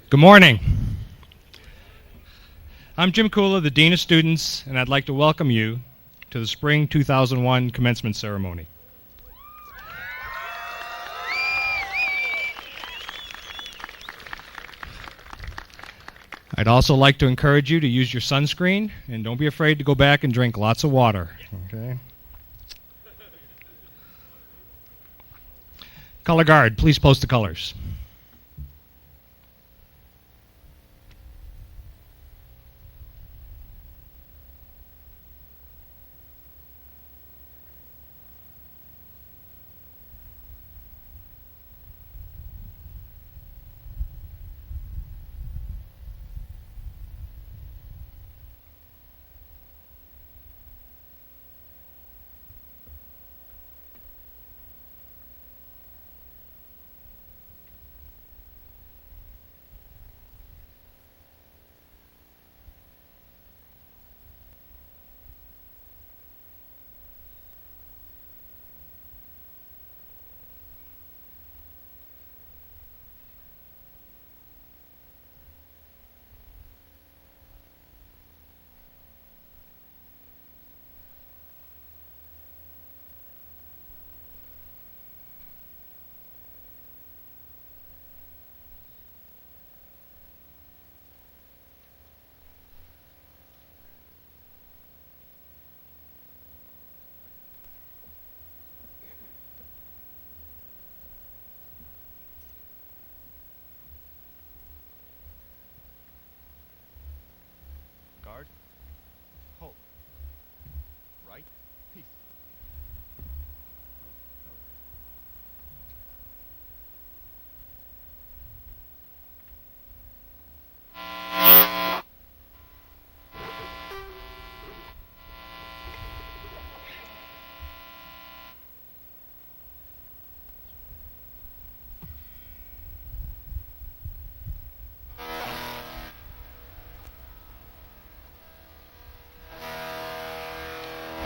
Good morning. I'm Jim Kula, the Dean of Students, and I'd like to welcome you to the Spring 2001 Commencement Ceremony. I'd also like to encourage you to use your sunscreen, and don't be afraid to go back and drink lots of water. Okay? Color guard, please post the colors.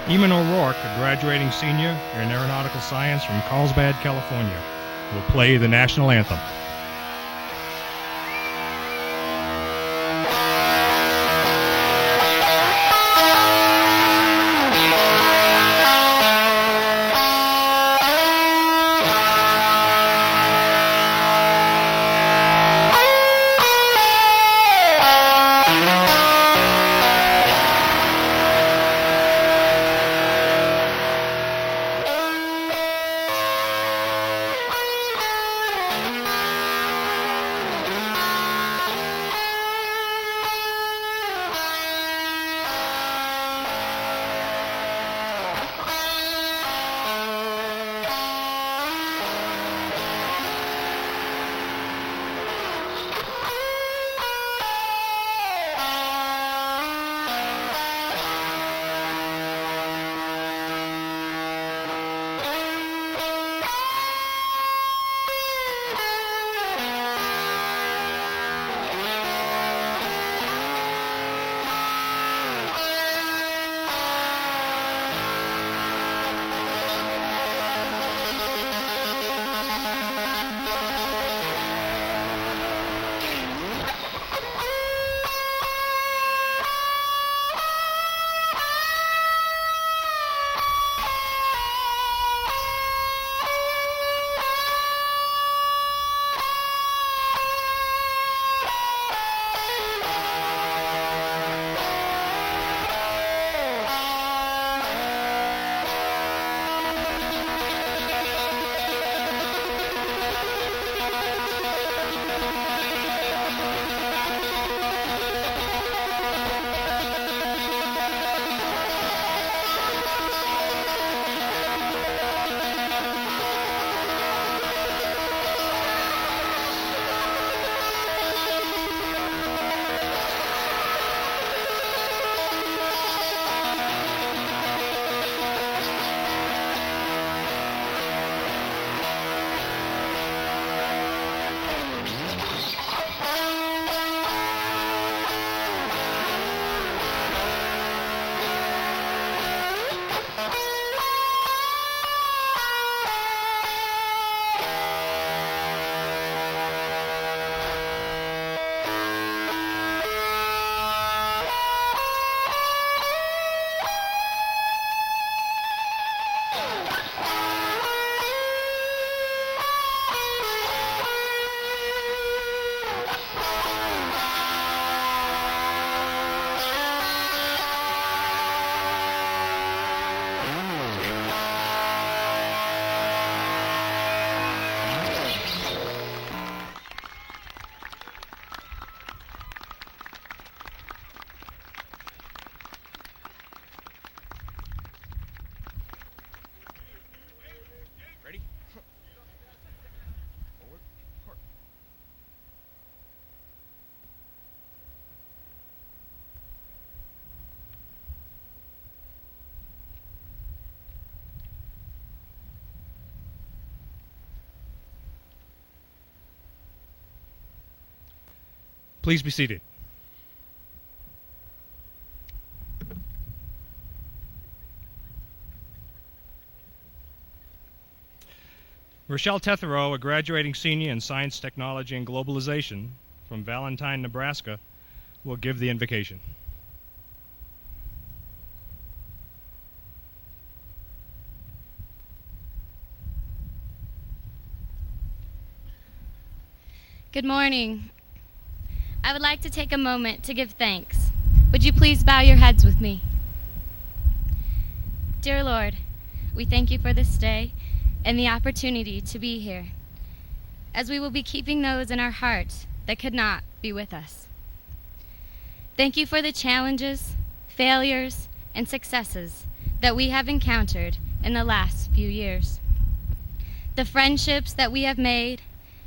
Eamon O'Rourke, a graduating senior in aeronautical science from Carlsbad, California, will play the national anthem. Please be seated. Rochelle Tetherow, a graduating senior in Science, Technology, and Globalization from Valentine, Nebraska, will give the invocation. Good morning. I would like to take a moment to give thanks. Would you please bow your heads with me? Dear Lord, we thank you for this day and the opportunity to be here, as we will be keeping those in our hearts that could not be with us. Thank you for the challenges, failures, and successes that we have encountered in the last few years, the friendships that we have made,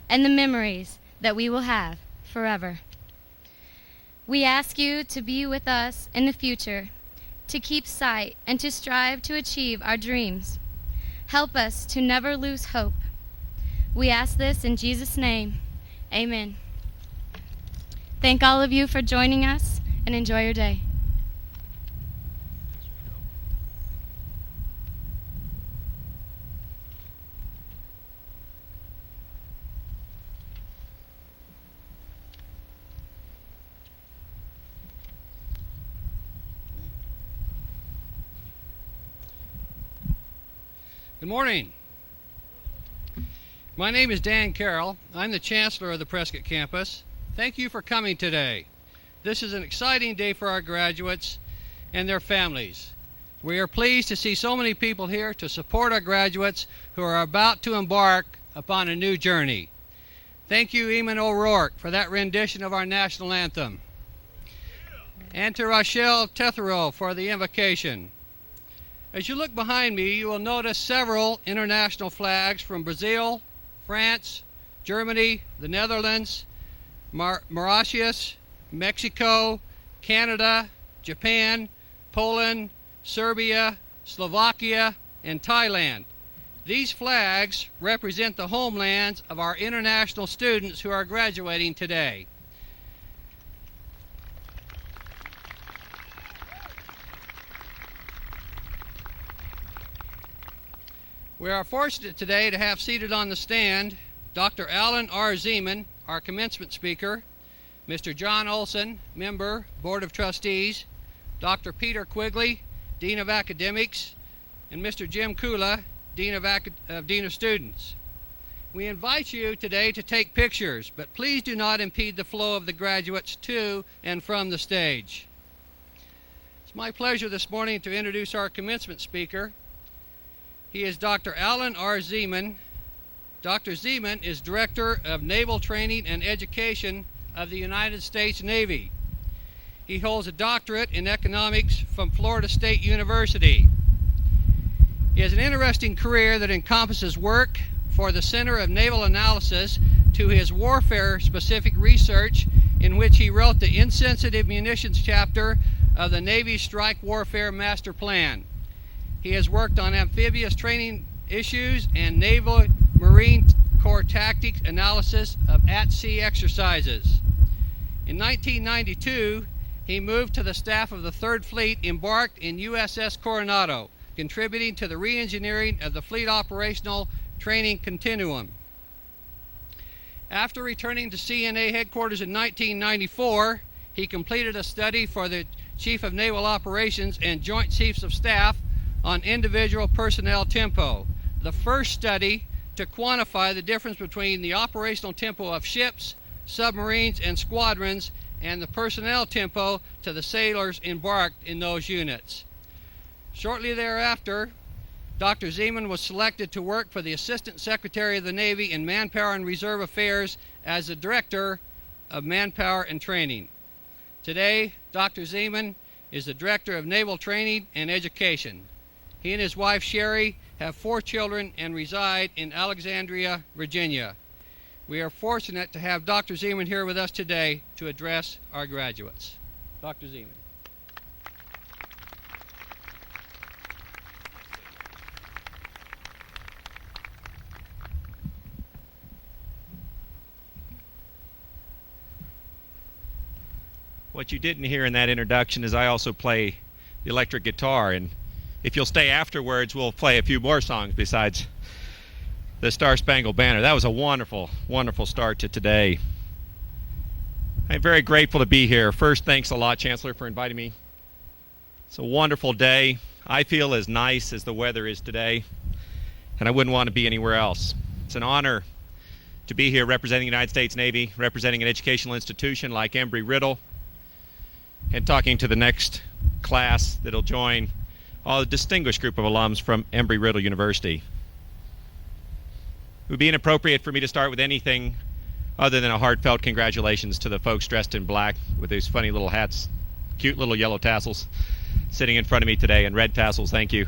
and the memories that we will have forever. We ask you to be with us in the future, to keep sight and to strive to achieve our dreams. Help us to never lose hope. We ask this in Jesus' name. Amen. Thank all of you for joining us, and enjoy your day. Good morning. My name is Dan Carroll. I'm the Chancellor of the Prescott campus. Thank you for coming today. This is an exciting day for our graduates and their families. We are pleased to see so many people here to support our graduates who are about to embark upon a new journey. Thank you, Eamon O'Rourke, for that rendition of our national anthem. And to Rochelle Tetherow for the invocation. As you look behind me, you will notice several international flags from Brazil, France, Germany, the Netherlands, Mauritius, Mexico, Canada, Japan, Poland, Serbia, Slovakia, and Thailand. These flags represent the homelands of our international students who are graduating today. We are fortunate today to have seated on the stand Dr. Alan R. Zeman, our commencement speaker, Mr. John Olson, member, Board of Trustees, Dr. Peter Quigley, Dean of Academics, and Mr. Jim Kula, Dean of Students. We invite you today to take pictures, but please do not impede the flow of the graduates to and from the stage. It's my pleasure this morning to introduce our commencement speaker. He is Dr. Alan R. Zeman. Dr. Zeman is Director of Naval Training and Education of the United States Navy. He holds a doctorate in economics from Florida State University. He has an interesting career that encompasses work for the Center of Naval Analysis to his warfare-specific research, in which he wrote the Insensitive Munitions chapter of the Navy Strike Warfare Master Plan. He has worked on amphibious training issues and Naval Marine Corps tactics analysis of at-sea exercises. In 1992, he moved to the staff of the 3rd Fleet, embarked in USS Coronado, contributing to the re-engineering of the fleet operational training continuum. After returning to CNA headquarters in 1994, he completed a study for the Chief of Naval Operations and Joint Chiefs of Staff on individual personnel tempo, the first study to quantify the difference between the operational tempo of ships, submarines, and squadrons, and the personnel tempo to the sailors embarked in those units. Shortly thereafter, Dr. Zeman was selected to work for the Assistant Secretary of the Navy in Manpower and Reserve Affairs as the Director of Manpower and Training. Today, Dr. Zeman is the Director of Naval Training and Education. He and his wife, Sherry, have 4 children and reside in Alexandria, Virginia. We are fortunate to have Dr. Zeman here with us today to address our graduates. Dr. Zeman. What you didn't hear in that introduction is I also play the electric guitar, and if you'll stay afterwards, we'll play a few more songs besides the Star Spangled Banner. That was a wonderful, wonderful start to today. I'm very grateful to be here. First, thanks a lot, Chancellor, for inviting me. It's a wonderful day. I feel as nice as the weather is today, and I wouldn't want to be anywhere else. It's an honor to be here representing the United States Navy, representing an educational institution like Embry-Riddle, and talking to the next class that'll join a distinguished group of alums from Embry-Riddle University. It would be inappropriate for me to start with anything other than a heartfelt congratulations to the folks dressed in black with these funny little hats, cute little yellow tassels sitting in front of me today, and red tassels. Thank you.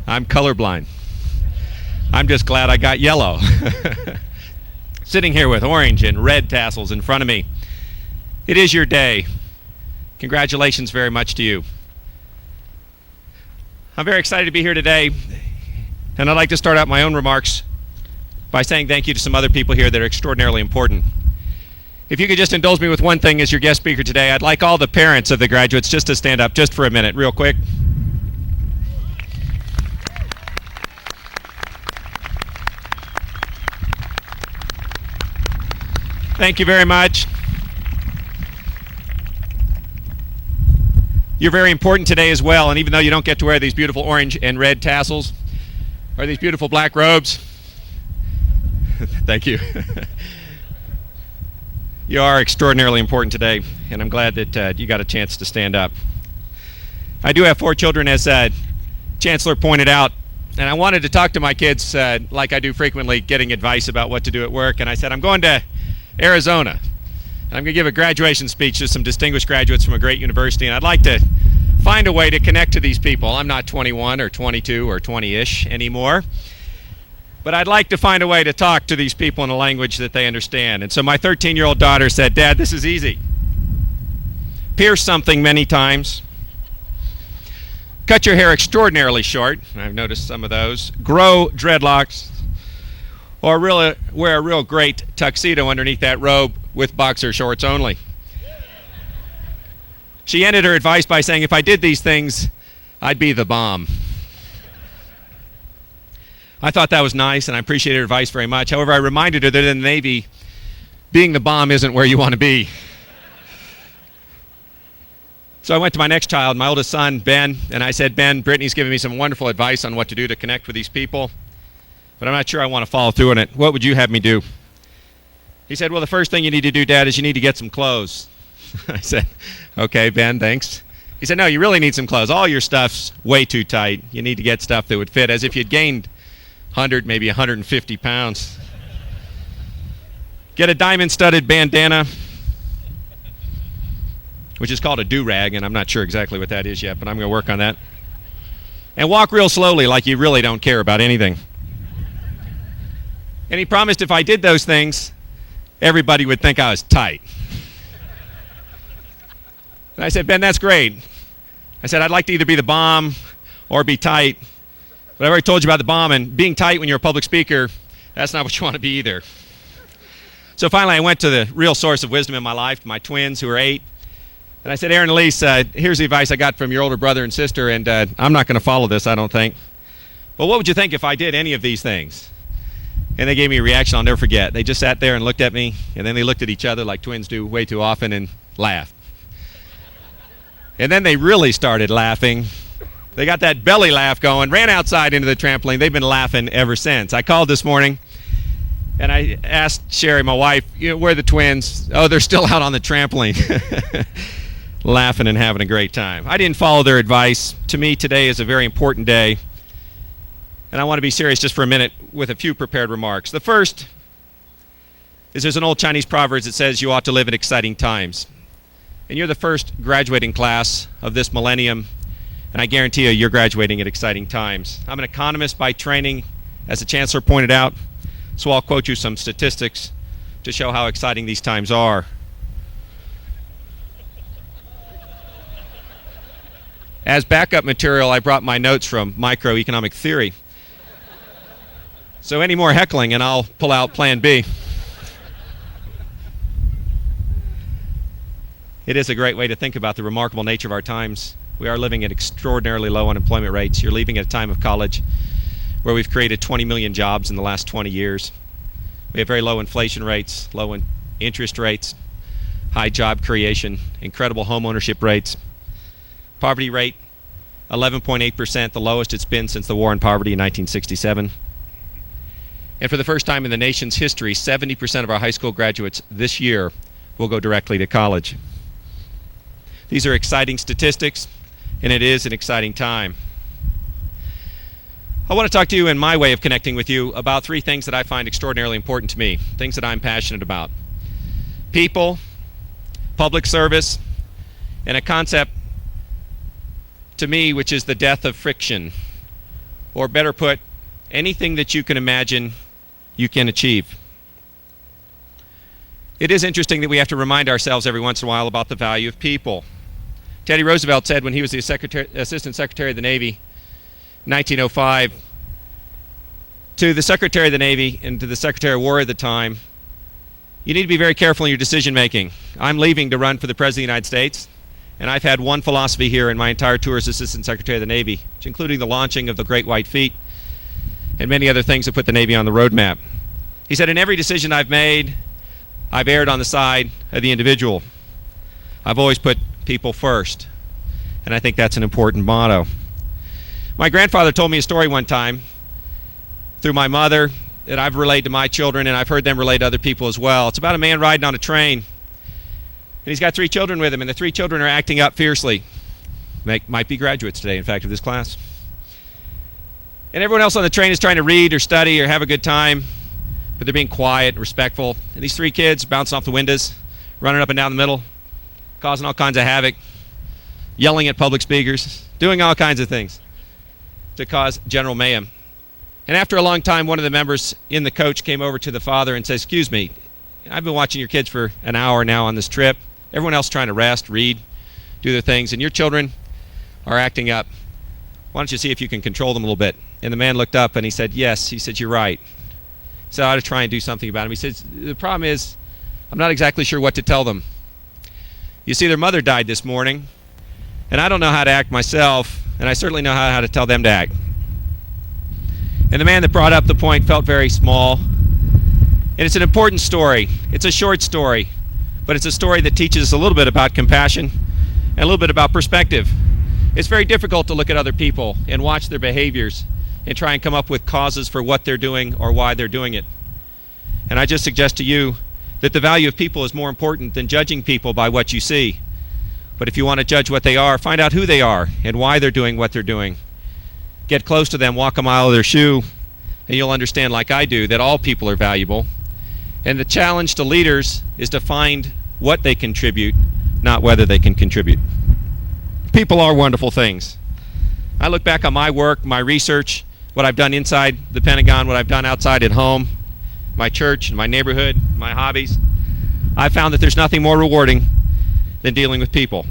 I'm colorblind. I'm just glad I got yellow. Sitting here with orange and red tassels in front of me. It is your day. Congratulations very much to you. I'm very excited to be here today, and I'd like to start out my own remarks by saying thank you to some other people here that are extraordinarily important. If you could just indulge me with one thing as your guest speaker today, I'd like all the parents of the graduates just to stand up just for a minute, real quick. Thank you very much. You're very important today as well, and even though you don't get to wear these beautiful orange and red tassels or these beautiful black robes, thank you. You are extraordinarily important today, and I'm glad that you got a chance to stand up. I do have 4 children, as Chancellor pointed out, and I wanted to talk to my kids like I do frequently, getting advice about what to do at work, and I said, I'm going to Arizona. I'm going to give a graduation speech to some distinguished graduates from a great university, and I'd like to find a way to connect to these people. I'm not 21 or 22 or 20-ish anymore, but I'd like to find a way to talk to these people in a language that they understand. And so my 13-year-old daughter said, Dad, this is easy. Pierce something many times. Cut your hair extraordinarily short. I've noticed some of those. Grow dreadlocks. Or wear a real great tuxedo underneath that robe with boxer shorts only. She ended her advice by saying, if I did these things, I'd be the bomb. I thought that was nice, and I appreciated her advice very much. However, I reminded her that in the Navy, being the bomb isn't where you want to be. So I went to my next child, my oldest son, Ben, and I said, Ben, Brittany's given me some wonderful advice on what to do to connect with these people, but I'm not sure I want to follow through on it. What would you have me do? He said, well, the first thing you need to do, Dad, is you need to get some clothes. I said, okay, Ben, thanks. He said, no, you really need some clothes. All your stuff's way too tight. You need to get stuff that would fit, as if you'd gained 100, maybe 150 pounds. Get a diamond-studded bandana, which is called a do-rag, and I'm not sure exactly what that is yet, but I'm going to work on that. And walk real slowly, like you really don't care about anything. And he promised if I did those things, everybody would think I was tight. And I said, Ben, that's great. I said, I'd like to either be the bomb or be tight. But I've already told you about the bomb, and being tight when you're a public speaker, that's not what you want to be either. So finally, I went to the real source of wisdom in my life, my twins who are 8. And I said, Aaron and Elise, here's the advice I got from your older brother and sister, and I'm not going to follow this, I don't think. But what would you think if I did any of these things? And they gave me a reaction I'll never forget. They just sat there and looked at me, and then they looked at each other like twins do way too often and laughed. And then they really started laughing. They got that belly laugh going, ran outside into the trampoline. They've been laughing ever since. I called this morning, and I asked Sherry, my wife, where are the twins? Oh, they're still out on the trampoline. Laughing and having a great time. I didn't follow their advice. To me, today is a very important day. And I want to be serious just for a minute with a few prepared remarks. The first is there's an old Chinese proverb that says you ought to live in exciting times. And you're the first graduating class of this millennium, and I guarantee you're graduating at exciting times. I'm an economist by training, as the Chancellor pointed out, so I'll quote you some statistics to show how exciting these times are. As backup material, I brought my notes from microeconomic theory. So any more heckling and I'll pull out Plan B. It is a great way to think about the remarkable nature of our times. We are living at extraordinarily low unemployment rates. You're leaving at a time of college where we've created 20 million jobs in the last 20 years. We have very low inflation rates, low interest rates, high job creation, incredible home ownership rates. Poverty rate, 11.8%, the lowest it's been since the War on Poverty in 1967. And for the first time in the nation's history, 70% of our high school graduates this year will go directly to college. These are exciting statistics, and it is an exciting time. I want to talk to you in my way of connecting with you about 3 things that I find extraordinarily important to me, things that I'm passionate about. People, public service, and a concept to me which is the death of friction, or better put, anything that you can imagine you can achieve. It is interesting that we have to remind ourselves every once in a while about the value of people. Teddy Roosevelt said when he was the Assistant Secretary of the Navy in 1905 to the Secretary of the Navy and to the Secretary of War at the time, you need to be very careful in your decision making. I'm leaving to run for the President of the United States, and I've had one philosophy here in my entire tour as Assistant Secretary of the Navy, including the launching of the Great White Fleet and many other things that put the Navy on the roadmap. He said, in every decision I've made, I've erred on the side of the individual. I've always put people first. And I think that's an important motto. My grandfather told me a story one time through my mother that I've relayed to my children, and I've heard them relate to other people as well. It's about a man riding on a train, and he's got 3 children with him, and the 3 children are acting up fiercely. Might be graduates today, in fact, of this class. And everyone else on the train is trying to read or study or have a good time, but they're being quiet and respectful. And these 3 kids bouncing off the windows, running up and down the middle, causing all kinds of havoc, yelling at public speakers, doing all kinds of things to cause general mayhem. And after a long time, one of the members in the coach came over to the father and said, "Excuse me, I've been watching your kids for an hour now on this trip. Everyone else trying to rest, read, do their things, and your children are acting up. Why don't you see if you can control them a little bit?" And the man looked up and he said, "Yes." He said, "You're right." He said, "I ought to try and do something about him." He says, "The problem is, I'm not exactly sure what to tell them. You see, their mother died this morning, and I don't know how to act myself, and I certainly know how to tell them to act." And the man that brought up the point felt very small. And it's an important story. It's a short story, but it's a story that teaches us a little bit about compassion and a little bit about perspective. It's very difficult to look at other people and watch their behaviors and try and come up with causes for what they're doing or why they're doing it. And I just suggest to you that the value of people is more important than judging people by what you see. But if you want to judge what they are, find out who they are and why they're doing what they're doing. Get close to them, walk a mile of their shoe, and you'll understand, like I do, that all people are valuable. And the challenge to leaders is to find what they contribute, not whether they can contribute. People are wonderful things. I look back on my work, my research, what I've done inside the Pentagon, what I've done outside at home, my church, my neighborhood, my hobbies. I've found that there's nothing more rewarding than dealing with people.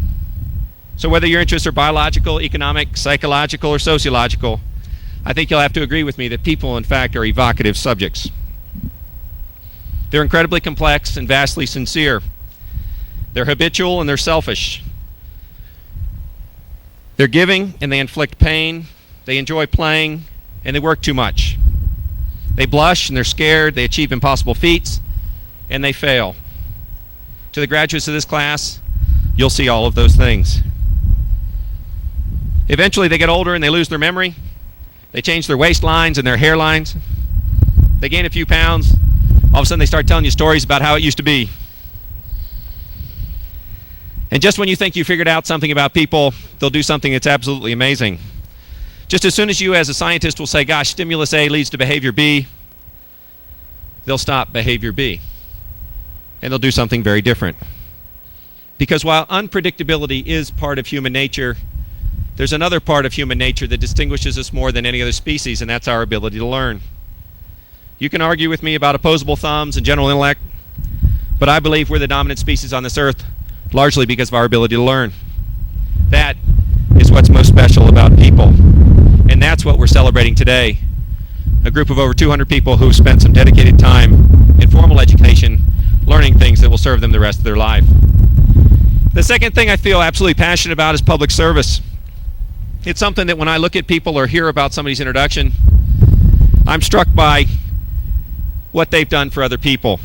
So whether your interests are biological, economic, psychological, or sociological, I think you'll have to agree with me that people, in fact, are evocative subjects. They're incredibly complex and vastly sincere. They're habitual and they're selfish. They're giving and they inflict pain. They enjoy playing and they work too much. They blush and they're scared. They achieve impossible feats and they fail. To the graduates of this class, you'll see all of those things. Eventually they get older and they lose their memory. They change their waistlines and their hairlines. They gain a few pounds. All of a sudden they start telling you stories about how it used to be. And just when you think you figured out something about people, they'll do something that's absolutely amazing. Just as soon as you as a scientist will say, "Gosh, stimulus A leads to behavior B," they'll stop behavior B. And they'll do something very different. Because while unpredictability is part of human nature, there's another part of human nature that distinguishes us more than any other species, and that's our ability to learn. You can argue with me about opposable thumbs and general intellect, but I believe we're the dominant species on this earth largely because of our ability to learn. That is what's most special about people, and that's what we're celebrating today. A group of over 200 people who've spent some dedicated time in formal education learning things that will serve them the rest of their life. The second thing I feel absolutely passionate about is public service. It's something that when I look at people or hear about somebody's introduction, I'm struck by what they've done for other people.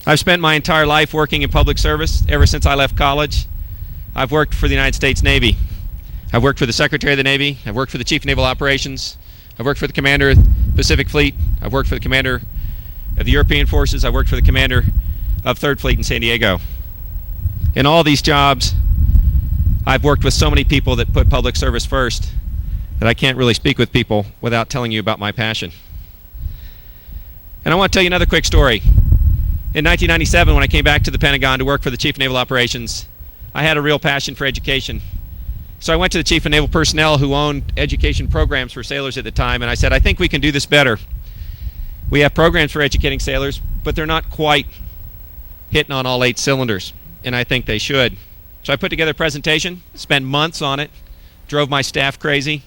I've spent my entire life working in public service ever since I left college. I've worked for the United States Navy. I've worked for the Secretary of the Navy. I've worked for the Chief of Naval Operations. I've worked for the Commander of the Pacific Fleet. I've worked for the Commander of the European Forces. I've worked for the Commander of Third Fleet in San Diego. In all these jobs, I've worked with so many people that put public service first that I can't really speak with people without telling you about my passion. And I want to tell you another quick story. In 1997, when I came back to the Pentagon to work for the Chief of Naval Operations, I had a real passion for education. So I went to the Chief of Naval Personnel, who owned education programs for sailors at the time, and I said, "I think we can do this better. We have programs for educating sailors, but they're not quite hitting on all 8 cylinders, and I think they should." So I put together a presentation, spent months on it, drove my staff crazy,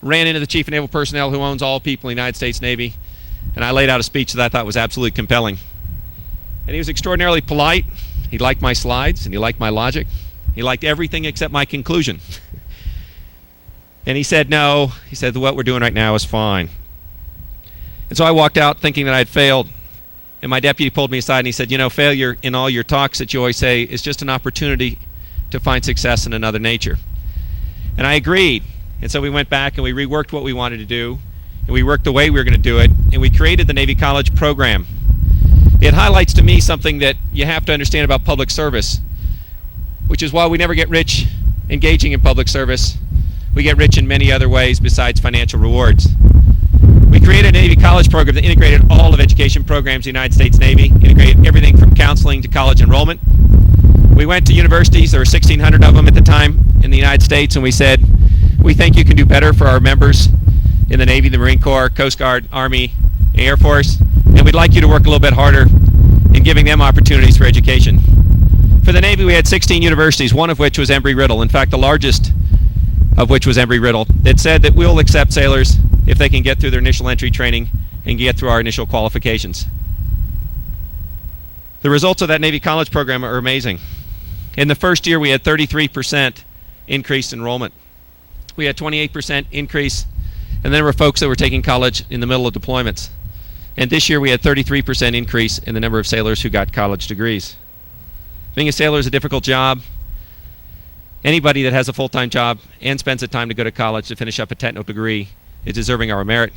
ran into the Chief of Naval Personnel, who owns all people in the United States Navy, and I laid out a speech that I thought was absolutely compelling. And he was extraordinarily polite. He liked my slides, and he liked my logic. He liked everything except my conclusion. And he said, "No," he said, "what we're doing right now is fine." And so I walked out thinking that I had failed. And my deputy pulled me aside and he said, "You know, failure in all your talks that you always say is just an opportunity to find success in another nature. And I agreed. And so we went back and we reworked what we wanted to do, and we worked the way we were going to do it, and we created the Navy College program. It highlights to me something that you have to understand about public service, which is why we never get rich engaging in public service. We get rich in many other ways besides financial rewards. We created a Navy College program that integrated all of education programs in the United States Navy, integrated everything from counseling to college enrollment. We went to universities, there were 1,600 of them at the time in the United States, and we said, we think you can do better for our members in the Navy, the Marine Corps, Coast Guard, Army, and Air Force, and we'd like you to work a little bit harder in giving them opportunities for education. For the Navy, we had 16 universities, one of which was Embry-Riddle. In fact, the largest of which was Embry-Riddle, that said that we'll accept sailors if they can get through their initial entry training and get through our initial qualifications. The results of that Navy College program are amazing. In the first year, we had 33% increased enrollment. We had 28% increase, and there were folks that were taking college in the middle of deployments. And this year, we had 33% increase in the number of sailors who got college degrees. Being a sailor is a difficult job. Anybody that has a full-time job and spends the time to go to college to finish up a technical degree is deserving our merit.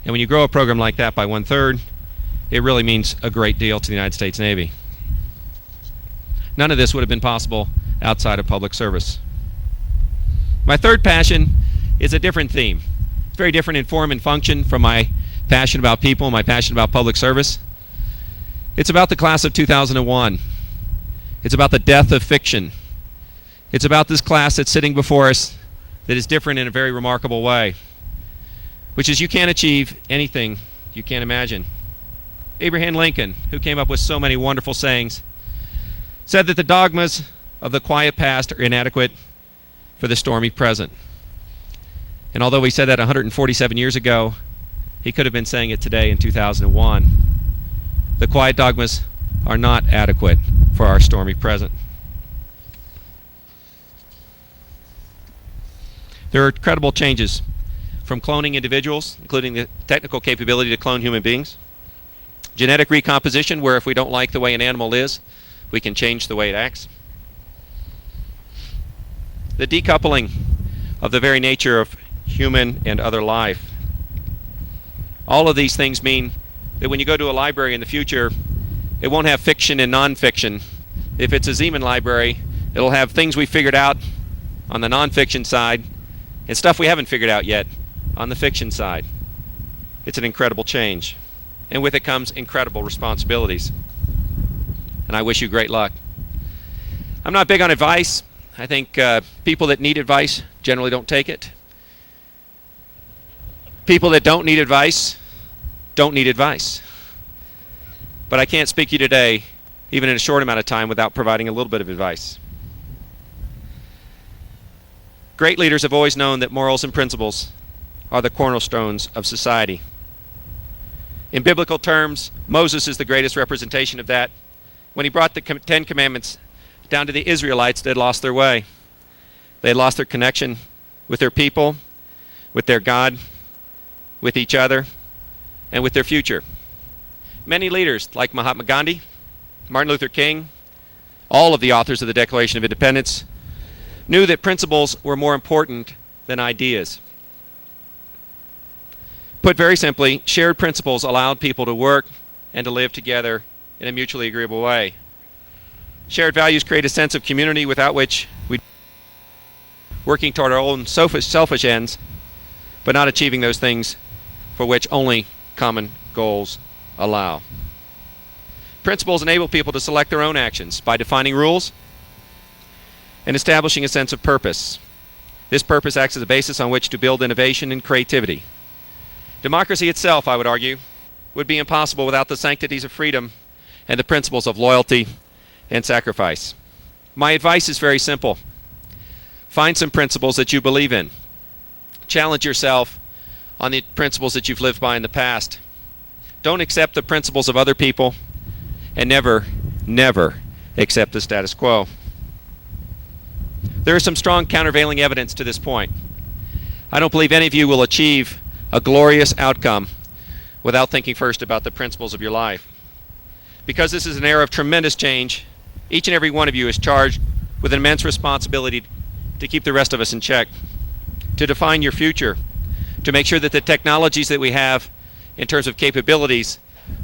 And when you grow a program like that by 1/3, it really means a great deal to the United States Navy. None of this would have been possible outside of public service. My third passion is a different theme. It's very different in form and function from my passion about people, my passion about public service. It's about the class of 2001. It's about the death of fiction. It's about this class that's sitting before us that is different in a very remarkable way, which is you can't achieve anything you can't imagine. Abraham Lincoln, who came up with so many wonderful sayings, said that the dogmas of the quiet past are inadequate for the stormy present. And although he said that 147 years ago, he could have been saying it today in 2001. The quiet dogmas are not adequate for our stormy present. There are incredible changes from cloning individuals, including the technical capability to clone human beings, genetic recomposition, where if we don't like the way an animal is, we can change the way it acts, the decoupling of the very nature of human and other life. All of these things mean that when you go to a library in the future, it won't have fiction and nonfiction. If it's a Zeman library, it'll have things we figured out on the nonfiction side and stuff we haven't figured out yet on the fiction side. It's an incredible change, and with it comes incredible responsibilities. And I wish you great luck. I'm not big on advice. I think people that need advice generally don't take it. People that don't need advice don't need advice. But I can't speak to you today, even in a short amount of time, without providing a little bit of advice. Great leaders have always known that morals and principles are the cornerstones of society. In biblical terms, Moses is the greatest representation of that. When he brought the Ten Commandments down to the Israelites, they had lost their way. They had lost their connection with their people, with their God, with each other, and with their future. Many leaders, like Mahatma Gandhi, Martin Luther King, all of the authors of the Declaration of Independence, knew that principles were more important than ideas. Put very simply, shared principles allowed people to work and to live together in a mutually agreeable way. Shared values create a sense of community without which we working toward our own selfish ends, but not achieving those things for which only common goals allow. Principles enable people to select their own actions by defining rules and establishing a sense of purpose. This purpose acts as a basis on which to build innovation and creativity. Democracy itself, I would argue, would be impossible without the sanctities of freedom and the principles of loyalty and sacrifice. My advice is very simple. Find some principles that you believe in. Challenge yourself on the principles that you've lived by in the past. Don't accept the principles of other people, and never, never accept the status quo. There is some strong countervailing evidence to this point. I don't believe any of you will achieve a glorious outcome without thinking first about the principles of your life. Because this is an era of tremendous change, each and every one of you is charged with an immense responsibility to keep the rest of us in check, to define your future, to make sure that the technologies that we have in terms of capabilities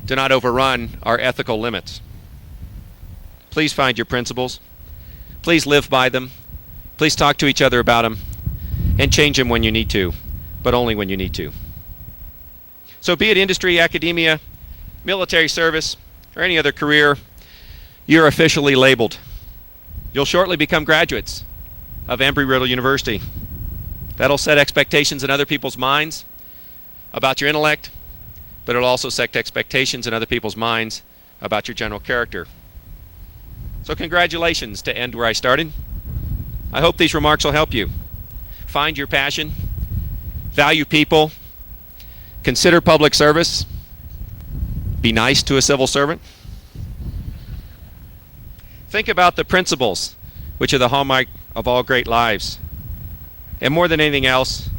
do not overrun our ethical limits. Please find your principles. Please live by them. Please talk to each other about them and change them when you need to, but only when you need to. So be it industry, academia, military service, or any other career, you're officially labeled. You'll shortly become graduates of Embry-Riddle University. That'll set expectations in other people's minds about your intellect, but it'll also set expectations in other people's minds about your general character. So congratulations to end where I started. I hope these remarks will help you. Find your passion, value people, consider public service, be nice to a civil servant. Think about the principles which are the hallmark of all great lives. And more than anything else,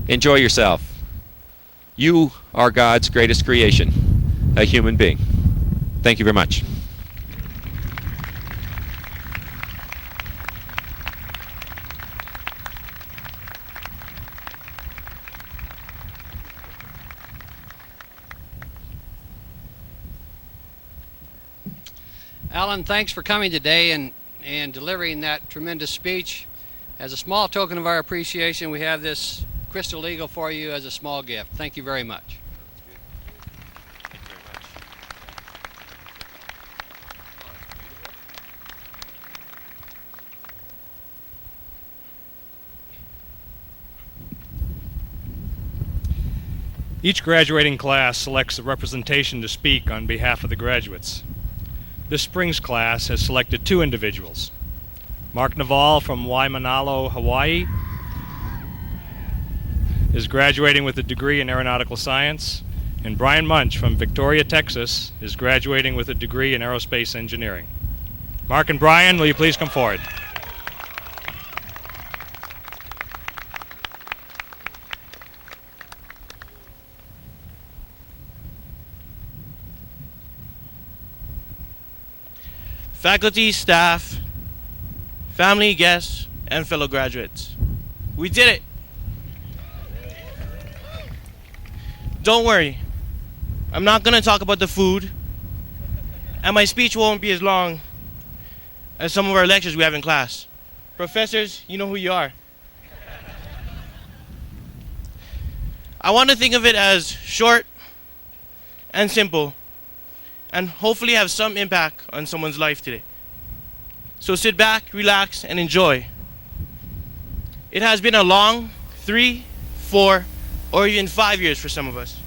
enjoy yourself. You are God's greatest creation, a human being. Thank you very much. Alan, thanks for coming today and delivering that tremendous speech. As a small token of our appreciation, we have this Crystal Eagle for you as a small gift. Thank you very much. Thank you very much. Each graduating class selects a representation to speak on behalf of the graduates. This spring's class has selected two individuals. Mark Naval from Waimanalo, Hawaii is graduating with a degree in aeronautical science, and Brian Munch from Victoria, Texas is graduating with a degree in aerospace engineering. Mark and Brian, will you please come forward? Faculty, staff, family, guests, and fellow graduates. We did it! Don't worry, I'm not going to talk about the food, and my speech won't be as long as some of our lectures we have in class. Professors, you know who you are. I want to think of it as short and simple, and hopefully have some impact on someone's life today. So sit back, relax, and enjoy. It has been a long 3, 4, or even 5 years for some of us.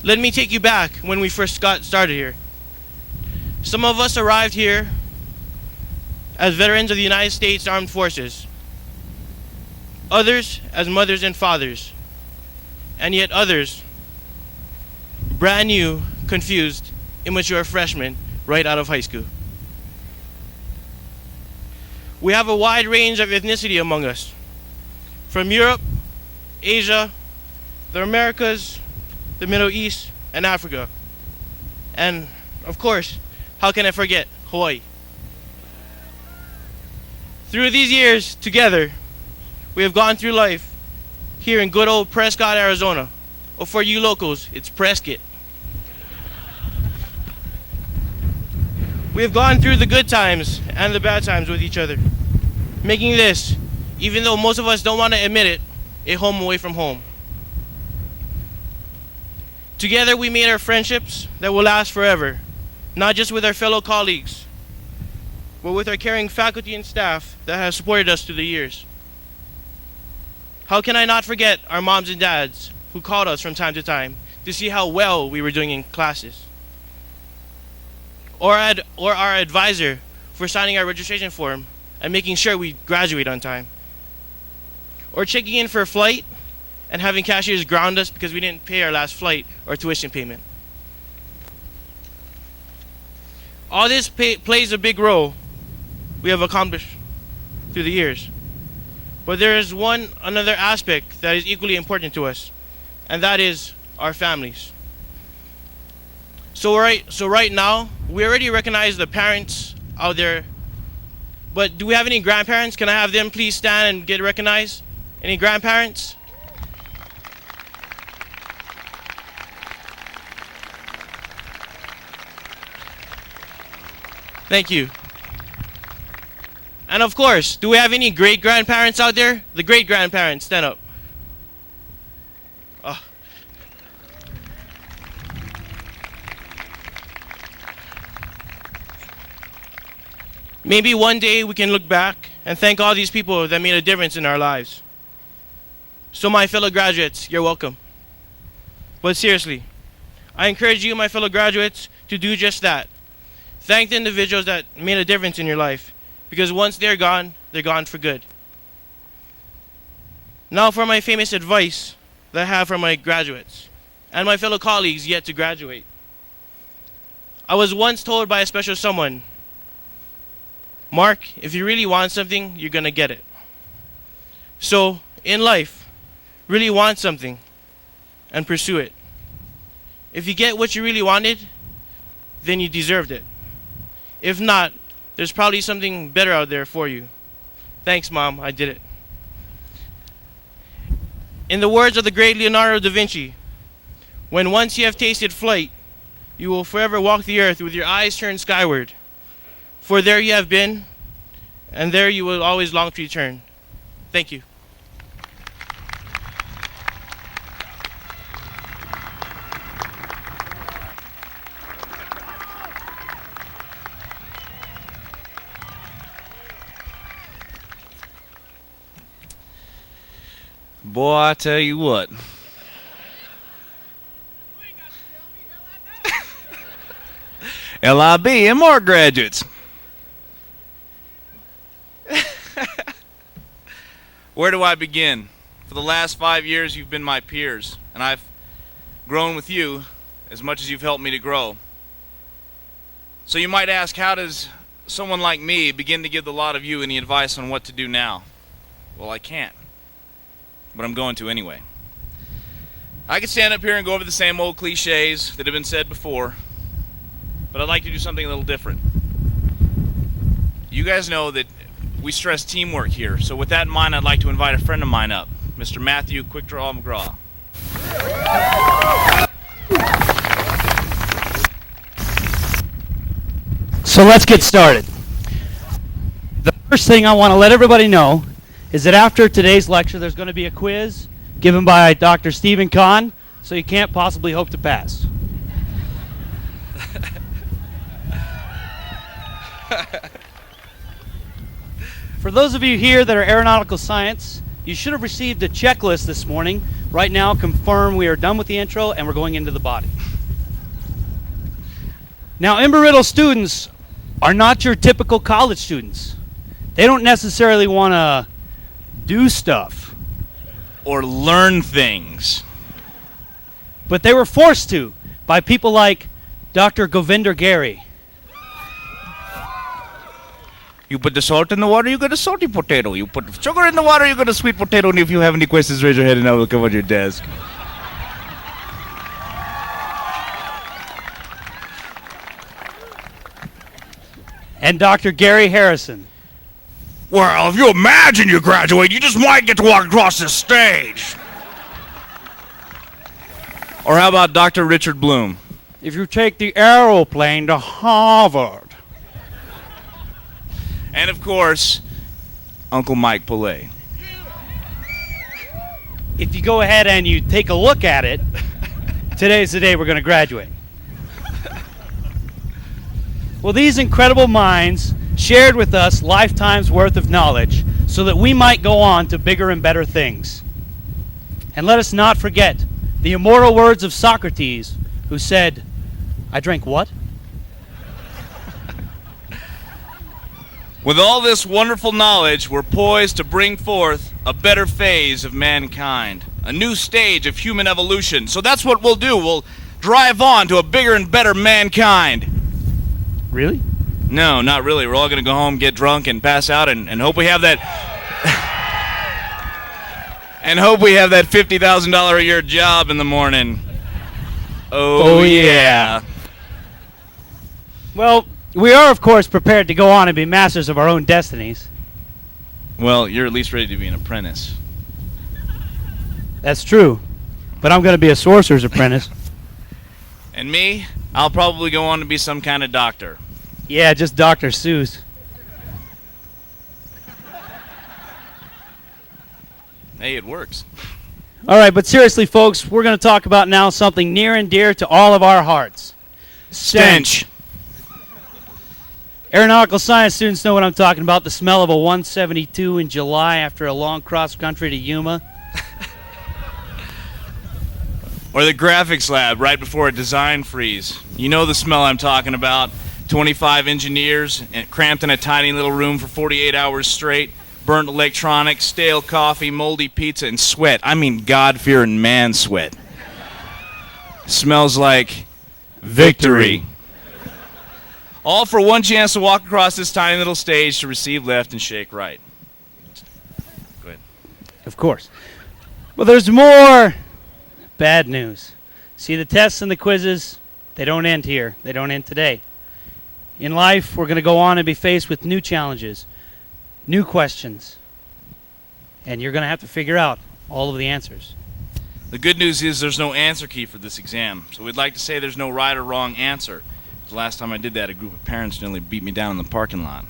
Let me take you back when we first got started here. Some of us arrived here as veterans of the United States Armed Forces. Others as mothers and fathers. And yet others brand new, confused, immature freshmen right out of high school. We have a wide range of ethnicity among us, from Europe, Asia, the Americas, the Middle East, and Africa. And, of course, how can I forget Hawaii? Through these years, together, we have gone through life here in good old Prescott, Arizona. Or for you locals, it's Prescott. We have gone through the good times and the bad times with each other, making this, even though most of us don't want to admit it, a home away from home. Together we made our friendships that will last forever, not just with our fellow colleagues, but with our caring faculty and staff that have supported us through the years. How can I not forget our moms and dads who called us from time to time to see how well we were doing in classes? Or our advisor for signing our registration form and making sure we graduate on time. Or checking in for a flight and having cashiers ground us because we didn't pay our last flight or tuition payment. All this plays a big role we have accomplished through the years. But there is another aspect that is equally important to us, and that is our families. So right now, we already recognize the parents out there. But do we have any grandparents? Can I have them please stand and get recognized? Any grandparents? Thank you. And of course, do we have any great-grandparents out there? The great-grandparents, stand up. Oh. Maybe one day we can look back and thank all these people that made a difference in our lives. So my fellow graduates, you're welcome. But seriously, I encourage you, my fellow graduates, to do just that. Thank the individuals that made a difference in your life, because once they're gone for good. Now for my famous advice that I have for my graduates and my fellow colleagues yet to graduate. I was once told by a special someone, Mark, if you really want something, you're gonna get it. So, in life, really want something and pursue it. If you get what you really wanted, then you deserved it. If not, there's probably something better out there for you. Thanks, Mom, I did it. In the words of the great Leonardo da Vinci, when once you have tasted flight, you will forever walk the earth with your eyes turned skyward. For there you have been, and there you will always long to return. Thank you. Boy, I tell you what. LIB and more graduates. Where do I begin? For the last 5 years, you've been my peers, and I've grown with you as much as you've helped me to grow. So you might ask, how does someone like me begin to give the lot of you any advice on what to do now? Well, I can't. But I'm going to anyway. I could stand up here and go over the same old cliches that have been said before, but I'd like to do something a little different. You guys know that we stress teamwork here, so with that in mind, I'd like to invite a friend of mine up, Mr. Matthew Quickdraw McGraw. So let's get started. The first thing I want to let everybody know is that after today's lecture, there's going to be a quiz given by Dr. Stephen Kahn, so you can't possibly hope to pass. For those of you here that are aeronautical science, you should have received a checklist this morning. Right now, confirm we are done with the intro and we're going into the body. Now, Embry-Riddle students are not your typical college students. They don't necessarily want to do stuff. Or learn things. But they were forced to by people like Dr. Govinder Gary. You put the salt in the water, you get a salty potato. You put sugar in the water, you get a sweet potato. And if you have any questions, raise your hand and I will come on your desk. And Dr. Gary Harrison. Well, if you imagine you graduate, you just might get to walk across this stage. Or how about Dr. Richard Bloom? If you take the aeroplane to Harvard. And of course, Uncle Mike Pillay. If you go ahead and you take a look at it, today's the day we're going to graduate. Well, these incredible minds shared with us lifetimes worth of knowledge so that we might go on to bigger and better things. And let us not forget the immortal words of Socrates, who said, I drank what? With all this wonderful knowledge, we're poised to bring forth a better phase of mankind, a new stage of human evolution. So that's what we'll do. We'll drive on to a bigger and better mankind. Really? No, not really. We're all going to go home, get drunk, and pass out, and hope we have that... and hope we have that $50,000 a year job in the morning. Oh yeah. Well, we are, of course, prepared to go on and be masters of our own destinies. Well, you're at least ready to be an apprentice. That's true. But I'm going to be a sorcerer's apprentice. And me, I'll probably go on to be some kind of doctor. Yeah, just Dr. Seuss. Hey, it works. All right, but seriously, folks, we're going to talk about now something near and dear to all of our hearts. Stench. Aeronautical science students know what I'm talking about. The smell of a 172 in July after a long cross-country to Yuma. Or the graphics lab right before a design freeze. You know the smell I'm talking about. 25 engineers and cramped in a tiny little room for 48 hours straight. Burnt electronics, stale coffee, moldy pizza, and sweat. I mean God-fearing man sweat. Smells like victory. All for one chance to walk across this tiny little stage to receive left and shake right. Go ahead. Of course. Well, there's more bad news. See, the tests and the quizzes, they don't end here. They don't end today. In life, we're going to go on and be faced with new challenges, new questions, and you're going to have to figure out all of the answers. The good news is there's no answer key for this exam, so we'd like to say there's no right or wrong answer. The last time I did that, a group of parents nearly beat me down in the parking lot.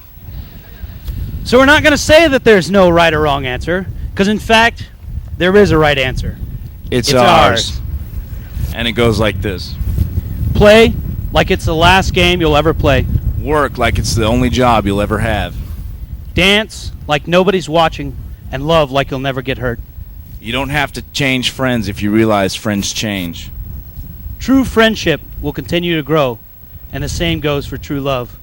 So we're not going to say that there's no right or wrong answer, because in fact, there is a right answer. It's ours. And it goes like this. Play like it's the last game you'll ever play. Work like it's the only job you'll ever have. Dance like nobody's watching, and love like you'll never get hurt. You don't have to change friends if you realize friends change. True friendship will continue to grow, and the same goes for true love.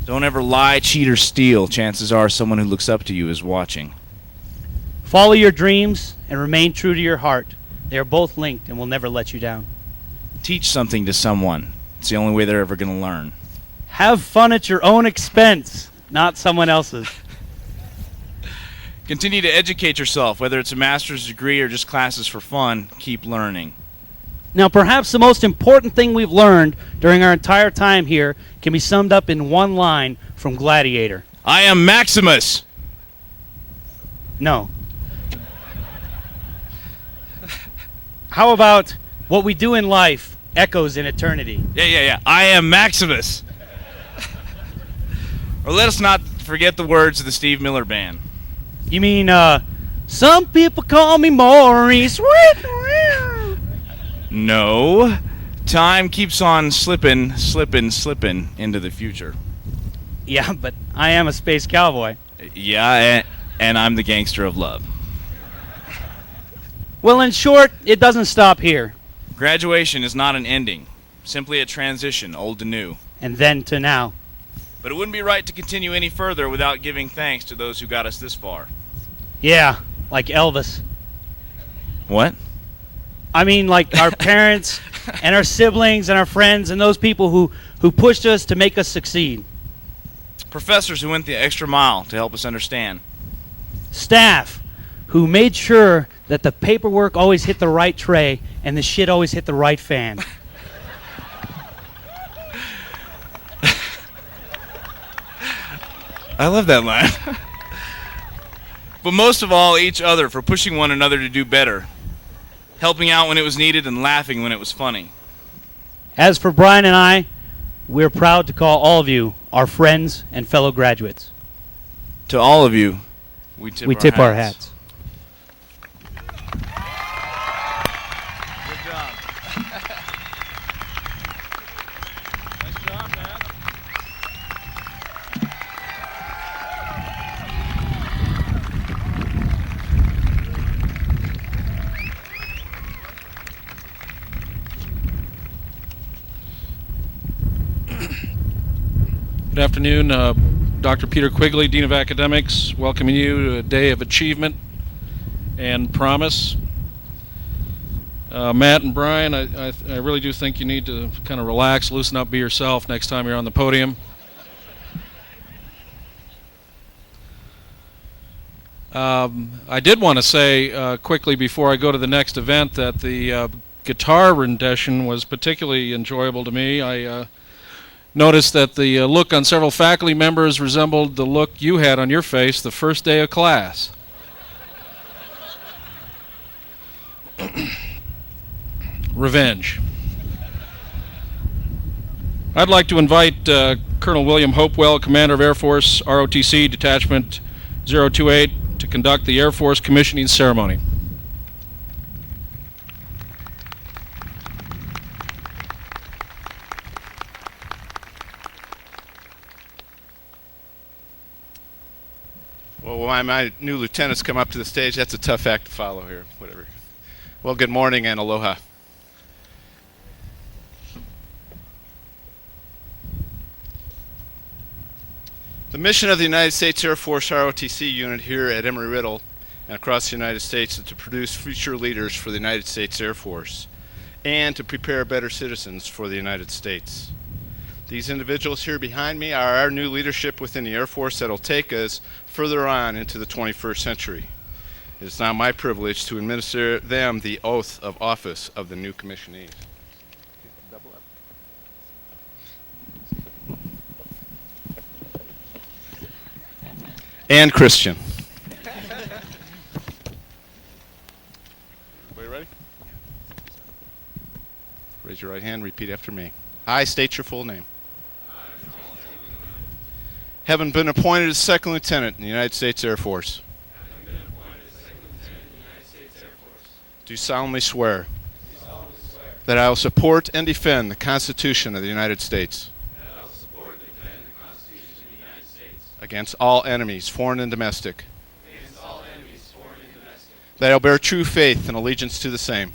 Don't ever lie, cheat, or steal. Chances are someone who looks up to you is watching. Follow your dreams and remain true to your heart. They are both linked and will never let you down. Teach something to someone. It's the only way they're ever going to learn. Have fun at your own expense, not someone else's. Continue to educate yourself, whether it's a master's degree or just classes for fun. Keep learning. Now, perhaps the most important thing we've learned during our entire time here can be summed up in one line from Gladiator. I am Maximus. No. How about what we do in life echoes in eternity? Yeah. I am Maximus. Or let us not forget the words of the Steve Miller Band. You mean, some people call me Maurice. No. Time keeps on slipping into the future. Yeah, but I am a space cowboy. Yeah, and I'm the gangster of love. Well, in short, it doesn't stop here. Graduation is not an ending, simply a transition, old to new. And then to now. But it wouldn't be right to continue any further without giving thanks to those who got us this far. Yeah, like Elvis. What? I mean, like our parents and our siblings and our friends and those people who pushed us to make us succeed. Professors who went the extra mile to help us understand. Staff who made sure that the paperwork always hit the right tray and the shit always hit the right fan. I love that line. But most of all, each other for pushing one another to do better. Helping out when it was needed and laughing when it was funny. As for Brian and I, we're proud to call all of you our friends and fellow graduates. To all of you, we tip our hats. Good job. Nice job, man. Good afternoon, Dr. Peter Quigley, Dean of Academics, welcoming you to a day of achievement and promise. Matt and Brian, I really do think you need to kind of relax, loosen up, be yourself next time you're on the podium. I did want to say quickly before I go to the next event that the guitar rendition was particularly enjoyable to me. I Notice that the look on several faculty members resembled the look you had on your face the first day of class. Revenge. I'd like to invite Colonel William Hopewell, Commander of Air Force ROTC Detachment 028, to conduct the Air Force commissioning ceremony. Well, when my new lieutenants come up to the stage, that's a tough act to follow here. Whatever. Well, good morning and aloha. The mission of the United States Air Force ROTC unit here at Embry-Riddle and across the United States is to produce future leaders for the United States Air Force and to prepare better citizens for the United States. These individuals here behind me are our new leadership within the Air Force that will take us further on into the 21st century. It is now my privilege to administer them the oath of office of the new commissionees. And Christian. Everybody ready? Raise your right hand, repeat after me. I state your full name. Having been appointed as Second Lieutenant in the United States Air Force. Do solemnly swear that I will support and defend the Constitution of the United States against all enemies, foreign and domestic. That I will bear true faith and allegiance to the same.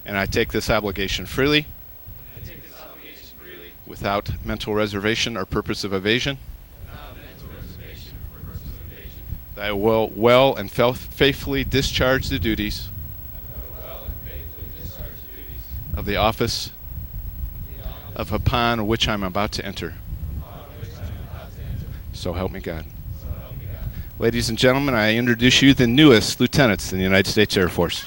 And I take this obligation freely, without mental reservation or purpose of evasion. That I will well and faithfully discharge the duties of the office of upon which I am about to enter. So help me God. Ladies and gentlemen, I introduce you the newest lieutenants in the United States Air Force.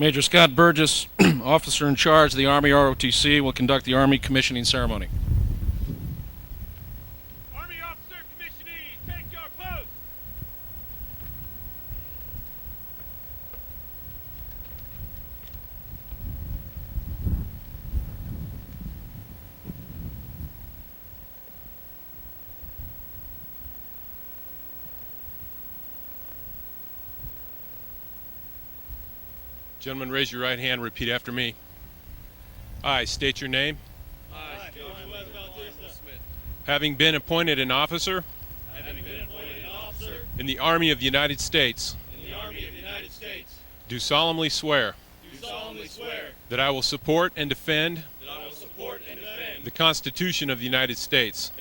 Major Scott Burgess, officer in charge of the Army ROTC, will conduct the Army commissioning ceremony. Army officer commissionee, take your post. Gentlemen, raise your right hand, repeat after me. I state your name. I, John Bautista Smith, Having been appointed an officer in the Army of the United States, do solemnly swear that I will support and defend the Constitution of the United States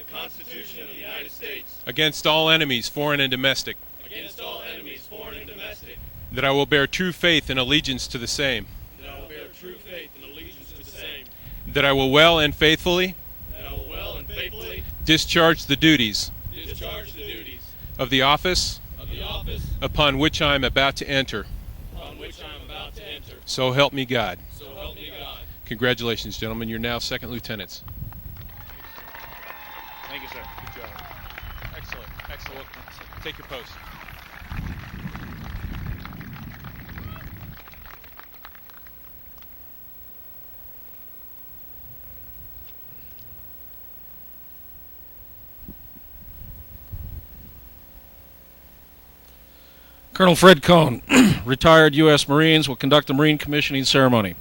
against all enemies, foreign and domestic. That I will bear true faith and allegiance to the same. That I will well and faithfully discharge the duties of the office upon which I am about to enter. So help me God. Congratulations, gentlemen. You're now second lieutenants. Thank you, sir. Good job. Excellent. Excellent. Take your post. Colonel Fred Cohn, retired U.S. Marines, will conduct the Marine commissioning ceremony.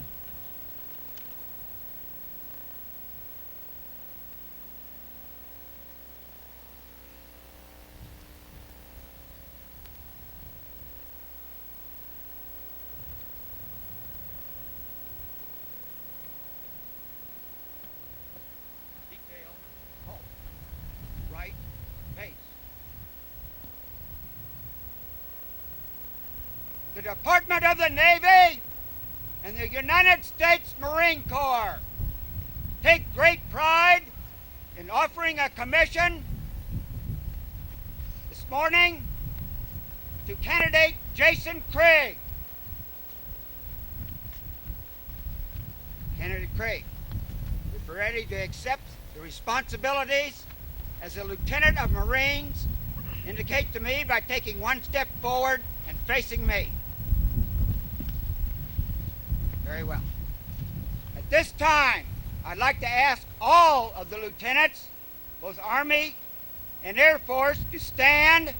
the Department of the Navy, and the United States Marine Corps take great pride in offering a commission this morning to candidate Jason Craig. Candidate Craig, if you're ready to accept the responsibilities as a Lieutenant of Marines, indicate to me by taking one step forward and facing me. Very well. At this time, I'd like to ask all of the lieutenants, both Army and Air Force, to stand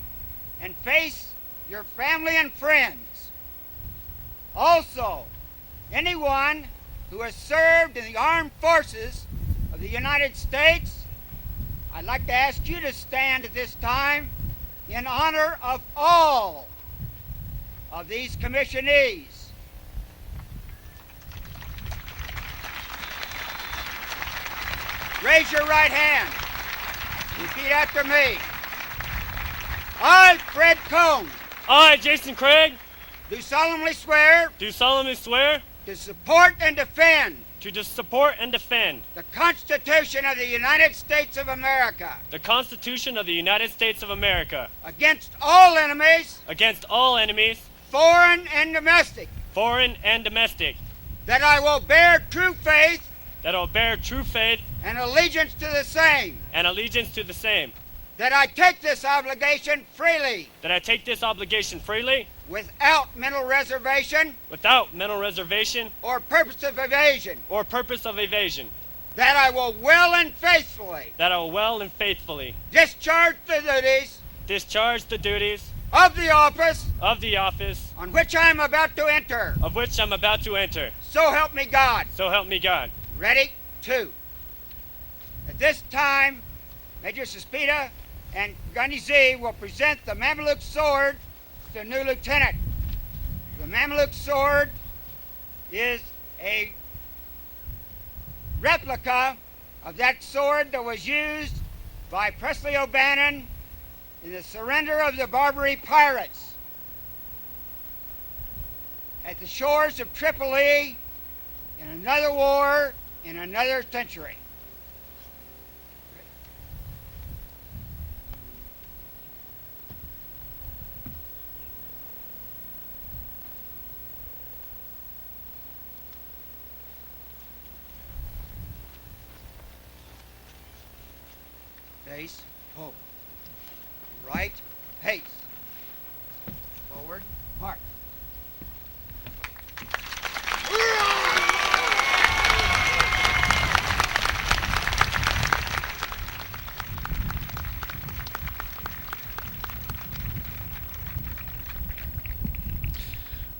and face your family and friends. Also, anyone who has served in the armed forces of the United States, I'd like to ask you to stand at this time in honor of all of these commissionees. Raise your right hand. Repeat after me. I, Fred Cone, I, Jason Craig, do solemnly swear to support and defend the Constitution of the United States of America against all enemies, foreign and domestic, that I will bear true faith and allegiance to the same, that I take this obligation freely without mental reservation or purpose of evasion, that I will well and faithfully discharge the duties of the office on which I am about to enter. So help me God. Ready? Two. At this time, Major Suspita and Gunny Z will present the Mameluke sword to the new lieutenant. The Mameluke sword is a replica of that sword that was used by Presley O'Bannon in the surrender of the Barbary pirates at the shores of Tripoli in another war in another century. Face, hope. Right, pace. Forward, march.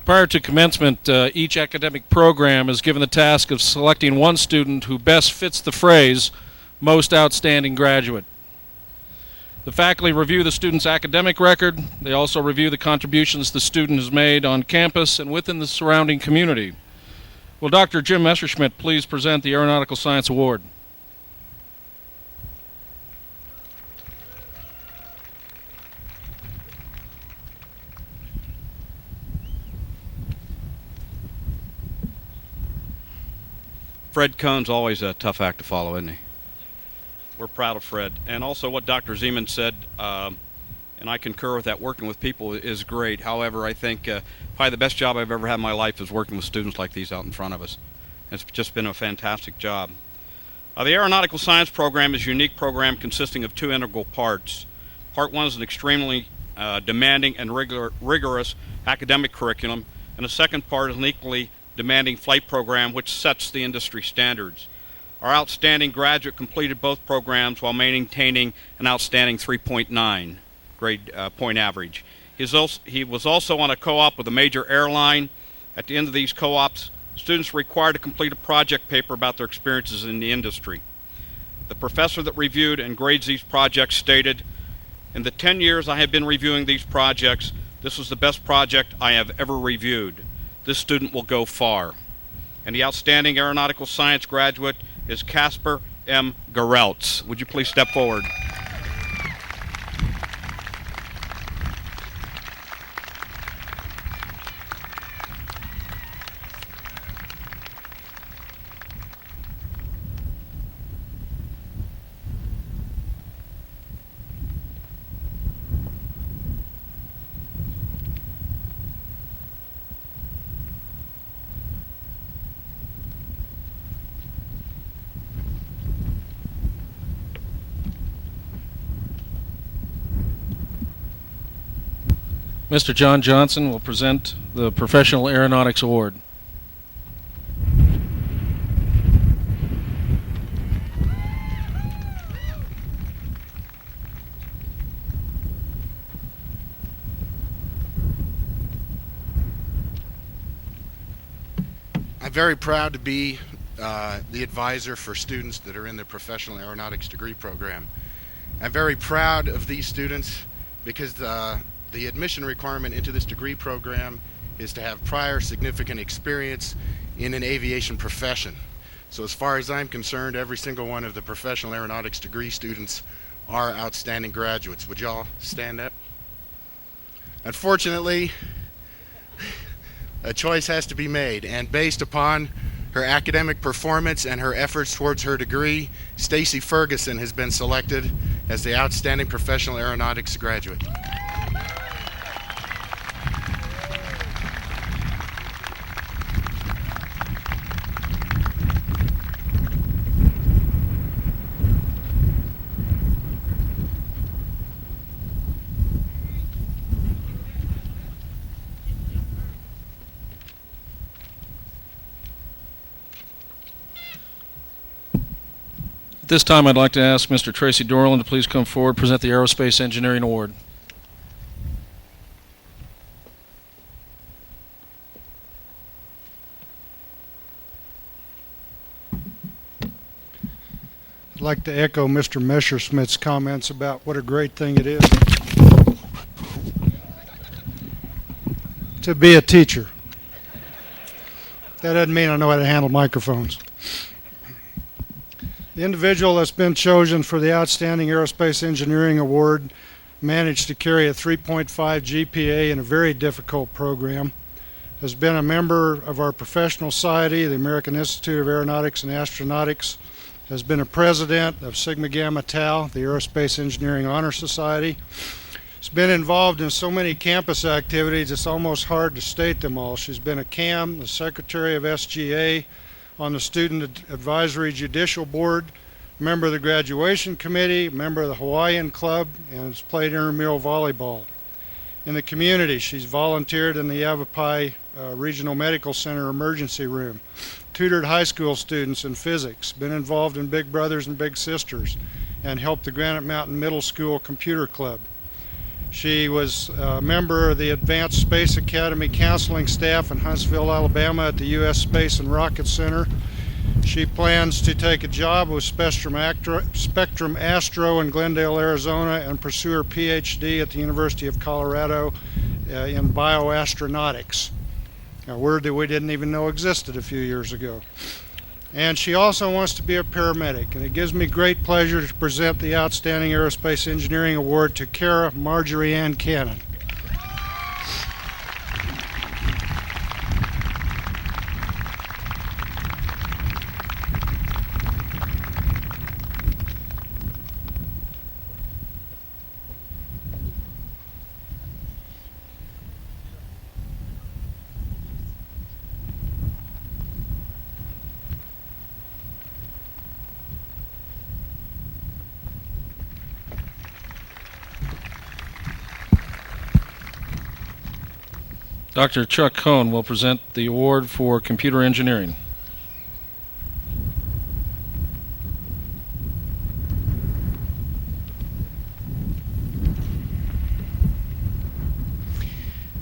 Prior to commencement, each academic program is given the task of selecting one student who best fits the phrase, most outstanding graduate. The faculty review the student's academic record. They also review the contributions the student has made on campus and within the surrounding community. Will Dr. Jim Messerschmidt please present the Aeronautical Science Award? Fred Cohn's always a tough act to follow, isn't he? We're proud of Fred. And also what Dr. Zeman said, and I concur with that, working with people is great. However, I think probably the best job I've ever had in my life is working with students like these out in front of us. It's just been a fantastic job. The Aeronautical Science program is a unique program consisting of two integral parts. Part one is an extremely demanding and rigorous academic curriculum, and the second part is an equally demanding flight program which sets the industry standards. Our outstanding graduate completed both programs while maintaining an outstanding 3.9 grade point average. He was also on a co-op with a major airline. At the end of these co-ops, students were required to complete a project paper about their experiences in the industry. The professor that reviewed and grades these projects stated, "In the 10 years I have been reviewing these projects, this was the best project I have ever reviewed. This student will go far." And the outstanding aeronautical science graduate is Casper M. Gareltz. Would you please step forward? Mr. John Johnson will present the Professional Aeronautics Award. I'm very proud to be the advisor for students that are in the Professional Aeronautics degree program. I'm very proud of these students because the admission requirement into this degree program is to have prior significant experience in an aviation profession. So as far as I'm concerned, every single one of the Professional Aeronautics degree students are outstanding graduates. Would y'all stand up? Unfortunately, a choice has to be made, and based upon her academic performance and her efforts towards her degree, Stacy Ferguson has been selected as the Outstanding Professional Aeronautics graduate. At this time, I'd like to ask Mr. Tracy Dorland to please come forward and present the Aerospace Engineering Award. I'd like to echo Mr. Messerschmidt's comments about what a great thing it is to be a teacher. That doesn't mean I know how to handle microphones. The individual that's been chosen for the Outstanding Aerospace Engineering Award managed to carry a 3.5 GPA in a very difficult program, has been a member of our professional society, the American Institute of Aeronautics and Astronautics, has been a president of Sigma Gamma Tau, the Aerospace Engineering Honor Society. She's been involved in so many campus activities it's almost hard to state them all. She's been a CAM, the secretary of SGA, on the Student Advisory Judicial Board, member of the Graduation Committee, member of the Hawaiian Club, and has played intramural volleyball. In the community, she's volunteered in the Yavapai Regional Medical Center emergency room, tutored high school students in physics, been involved in Big Brothers and Big Sisters, and helped the Granite Mountain Middle School Computer Club. She was a member of the Advanced Space Academy counseling staff in Huntsville, Alabama at the U.S. Space and Rocket Center. She plans to take a job with Spectrum Astro in Glendale, Arizona, and pursue her PhD at the University of Colorado in bioastronautics, a word that we didn't even know existed a few years ago. And she also wants to be a paramedic, and it gives me great pleasure to present the Outstanding Aerospace Engineering Award to Kara Marjorie Ann Cannon. Dr. Chuck Cohn will present the award for computer engineering.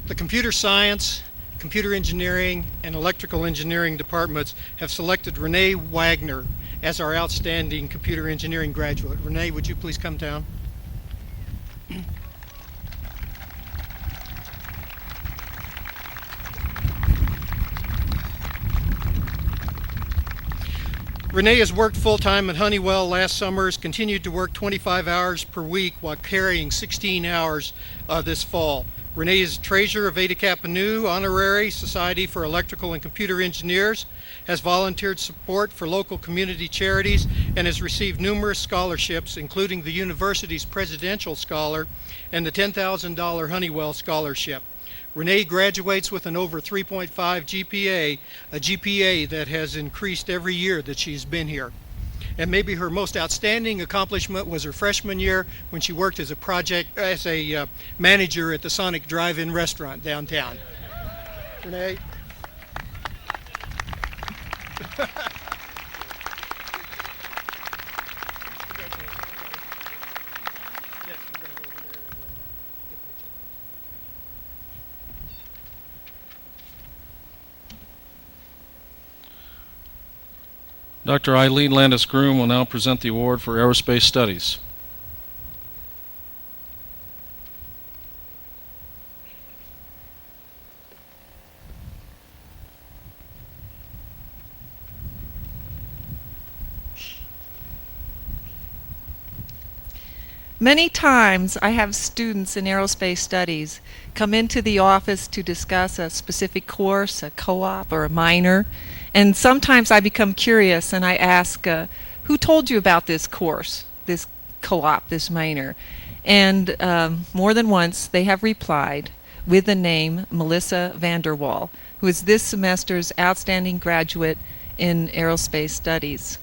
The computer science, computer engineering, and electrical engineering departments have selected Renee Wagner as our outstanding computer engineering graduate. Renee, would you please come down? Renee has worked full-time at Honeywell last summer, has continued to work 25 hours per week while carrying 16 hours this fall. Renee is treasurer of Eta Kappa Nu Honorary Society for Electrical and Computer Engineers, has volunteered support for local community charities, and has received numerous scholarships, including the university's Presidential Scholar and the $10,000 Honeywell Scholarship. Renee graduates with an over 3.5 GPA, a GPA that has increased every year that she's been here. and maybe her most outstanding accomplishment was her freshman year when she worked as a manager at the Sonic Drive-In restaurant downtown. Renee. Dr. Eileen Landis-Groom will now present the award for aerospace studies. Many times I have students in aerospace studies come into the office to discuss a specific course, a co-op or a minor, and sometimes I become curious and I ask, who told you about this course, this co-op, this minor? And more than once they have replied with the name Melissa Vanderwall, who is this semester's outstanding graduate in aerospace studies.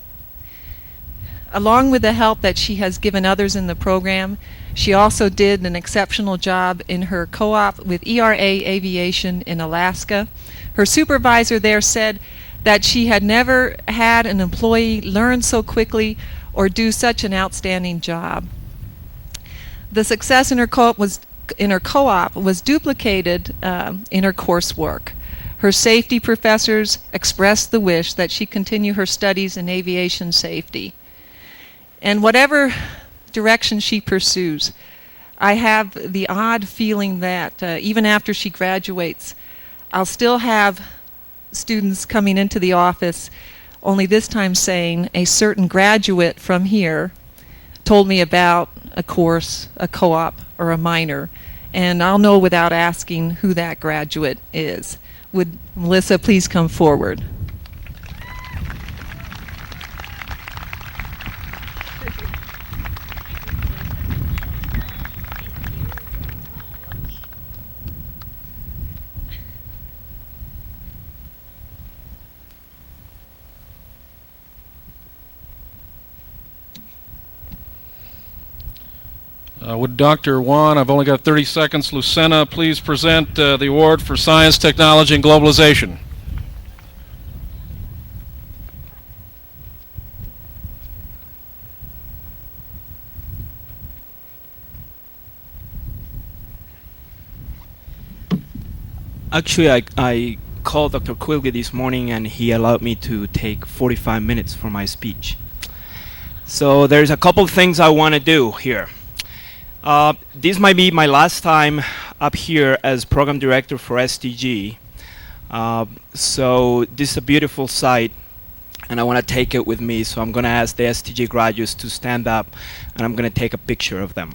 Along with the help that she has given others in the program, she also did an exceptional job in her co-op with ERA Aviation in Alaska. Her supervisor there said that she had never had an employee learn so quickly or do such an outstanding job. The success in her co-op was duplicated in her coursework. Her safety professors expressed the wish that she continue her studies in aviation safety. And whatever direction she pursues, I have the odd feeling that even after she graduates, I'll still have students coming into the office, only this time saying a certain graduate from here told me about a course, a co-op, or a minor, and I'll know without asking who that graduate is. Would Melissa please come forward? Would Dr. Juan, I've only got 30 seconds, Lucena, please present the award for Science, Technology, and Globalization. Actually, I called Dr. Quilge this morning and he allowed me to take 45 minutes for my speech. So there's a couple things I want to do here. This might be my last time up here as program director for STG. So this is a beautiful site and I want to take it with me, so I'm going to ask the STG graduates to stand up and I'm going to take a picture of them.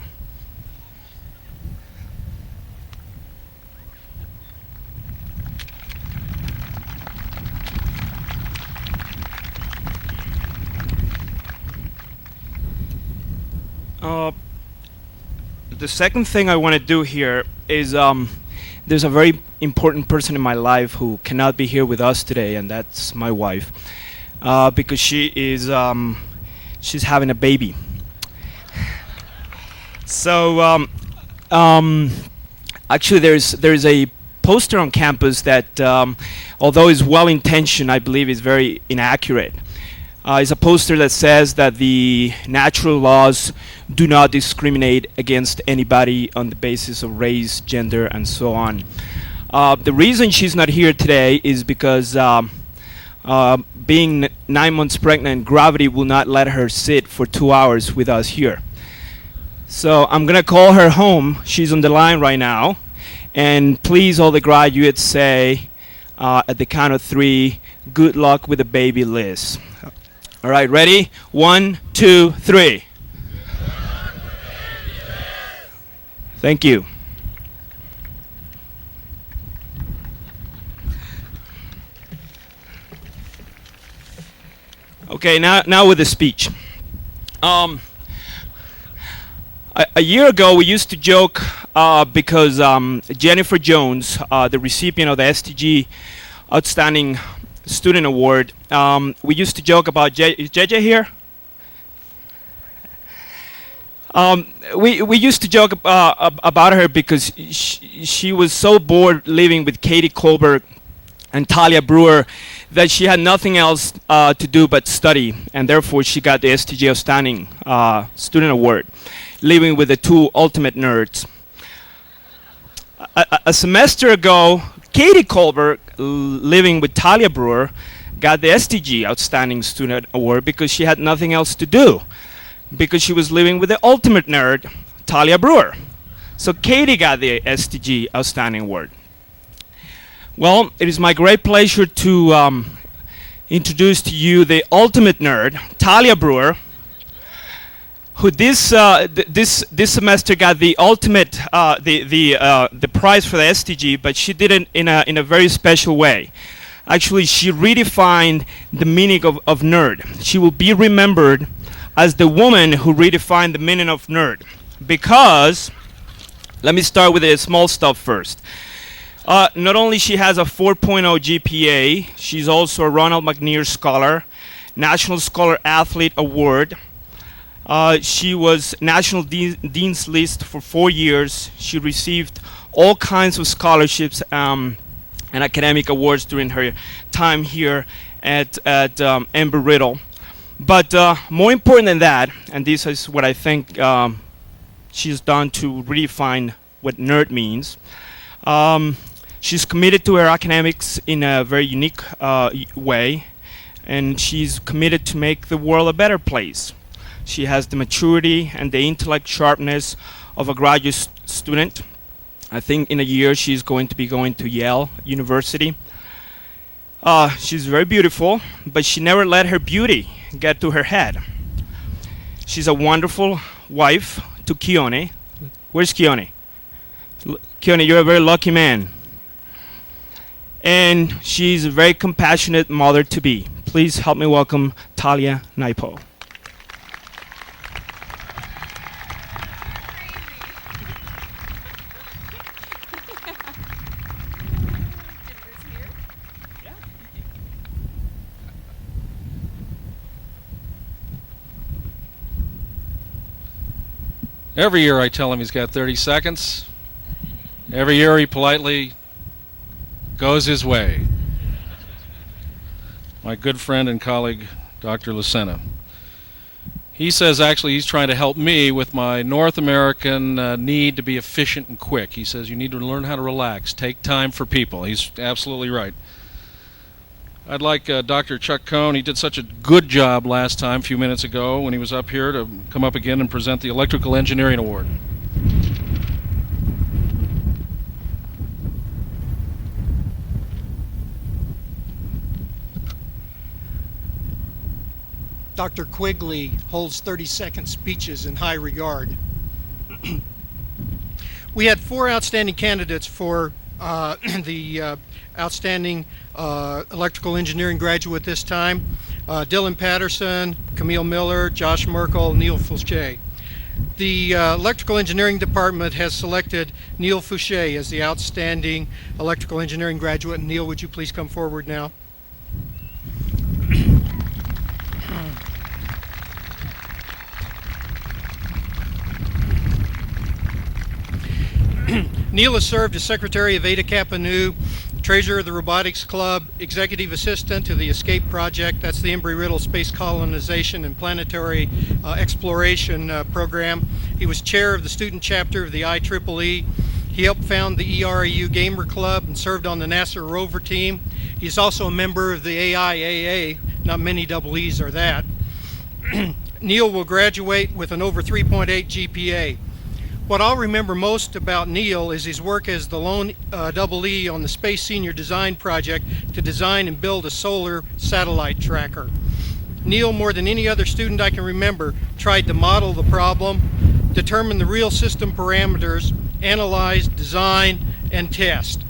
The second thing I want to do here is there's a very important person in my life who cannot be here with us today, and that's my wife, because she is she's having a baby. So actually there's a poster on campus that although it's well-intentioned, I believe is very inaccurate. It's a poster that says that the natural laws do not discriminate against anybody on the basis of race, gender, and so on. The reason she's not here today is because being 9 months pregnant, gravity will not let her sit for 2 hours with us here. So I'm gonna call her home. She's on the line right now. And please, all the graduates, say at the count of 3, good luck with the baby, Liz. All right, ready? 1, 2, 3. Thank you. Okay, now with the speech. A year ago, we used to joke because Jennifer Jones, the recipient of the STG Outstanding Student Award, we used to joke about, is JJ here? We used to joke about her because she was so bored living with Katie Colbert and Talia Brewer that she had nothing else to do but study, and therefore she got the STG Outstanding Student Award, living with the two ultimate nerds. A semester ago, Katie Colbert, living with Talia Brewer, got the STG Outstanding Student Award because she had nothing else to do, because she was living with the ultimate nerd, Talia Brewer. So Katie got the STG Outstanding Award. Well, it is my great pleasure to introduce to you the ultimate nerd, Talia Brewer, who this semester got the ultimate the prize for the STG, but she did it in a very special way. Actually, she redefined the meaning of nerd. She will be remembered as the woman who redefined the meaning of nerd, because let me start with the small stuff first. Not only she has a 4.0 GPA, she's also a Ronald McNair Scholar, National Scholar Athlete Award. She was National Dean's List for 4 years. She received all kinds of scholarships and academic awards during her time here at Embry-Riddle. But more important than that, and this is what I think she's done to redefine what nerd means, she's committed to her academics in a very unique way, and she's committed to make the world a better place. She has the maturity and the intellect sharpness of a graduate student. I think in a year she's going to be going to Yale University. She's very beautiful, but she never let her beauty get to her head. She's a wonderful wife to Keone. Where's Keone? Keone, you're a very lucky man. And she's a very compassionate mother-to-be. Please help me welcome Talia Naipo. Every year I tell him he's got 30 seconds. Every year he politely goes his way. My good friend and colleague, Dr. Lucena. He says actually he's trying to help me with my North American need to be efficient and quick. He says you need to learn how to relax, take time for people. He's absolutely right. I'd like Dr. Chuck Cohn. He did such a good job last time, a few minutes ago, when he was up here, to come up again and present the Electrical Engineering Award. Dr. Quigley holds 30-second speeches in high regard. We had 4 outstanding candidates for the outstanding electrical engineering graduate this time. Dylan Patterson, Camille Miller, Josh Merkel, Neil Fouché. The electrical engineering department has selected Neil Fouché as the outstanding electrical engineering graduate. Neil, would you please come forward now? Neil has served as Secretary of Eta Kappa Nu, Treasurer of the Robotics Club, Executive Assistant to the ESCAPE project, that's the Embry-Riddle Space Colonization and Planetary Exploration Program. He was Chair of the Student Chapter of the IEEE. He helped found the ERAU Gamer Club and served on the NASA rover team. He's also a member of the AIAA, not many double E's are that. Neil will graduate with an over 3.8 GPA. What I'll remember most about Neil is his work as the lone double E on the Space Senior Design Project to design and build a solar satellite tracker. Neil, more than any other student I can remember, tried to model the problem, determine the real system parameters, analyze, design, and test.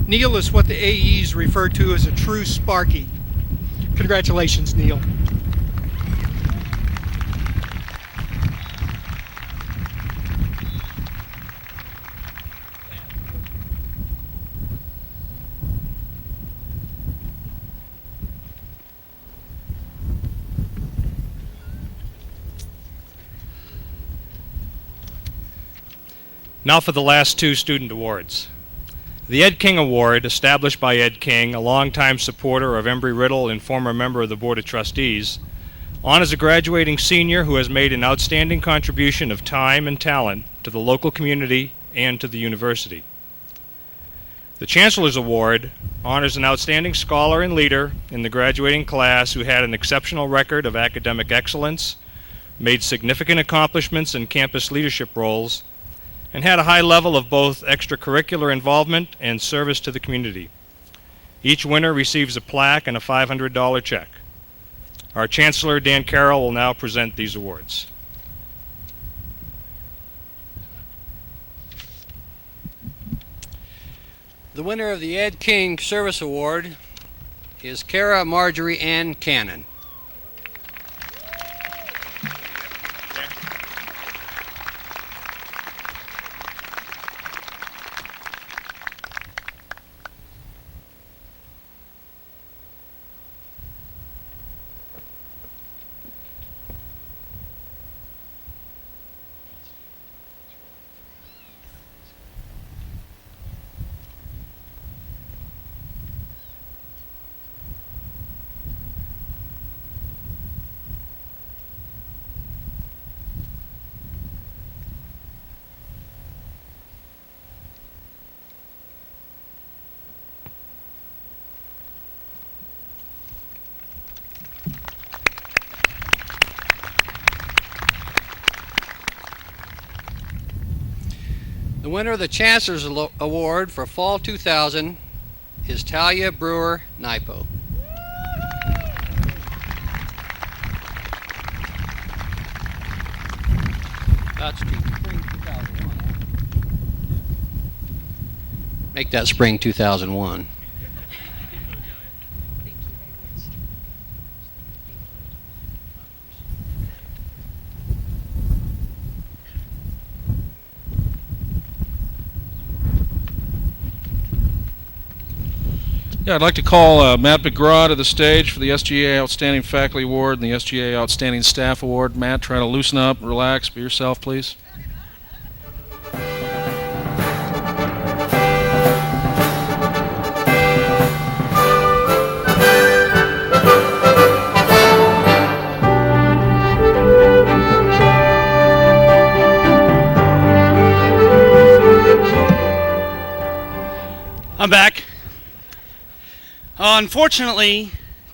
Neil is what the AEs refer to as a true Sparky. Congratulations, Neil. Now for the last two student awards. The Ed King Award, established by Ed King, a longtime supporter of Embry-Riddle and former member of the Board of Trustees, honors a graduating senior who has made an outstanding contribution of time and talent to the local community and to the university. The Chancellor's Award honors an outstanding scholar and leader in the graduating class who had an exceptional record of academic excellence, made significant accomplishments in campus leadership roles, and had a high level of both extracurricular involvement and service to the community. Each winner receives a plaque and a $500 check. Our Chancellor, Dan Carroll, will now present these awards. The winner of the Ed King Service Award is Kara Marjorie Ann Cannon. The winner of the Chancellor's Award for Fall 2000 is Talia Brewer Naipo. That's spring 2001. Make that spring 2001. Yeah, I'd like to call Matt McGraw to the stage for the SGA Outstanding Faculty Award and the SGA Outstanding Staff Award. Matt, try to loosen up, relax, be yourself, please. I'm back. Unfortunately,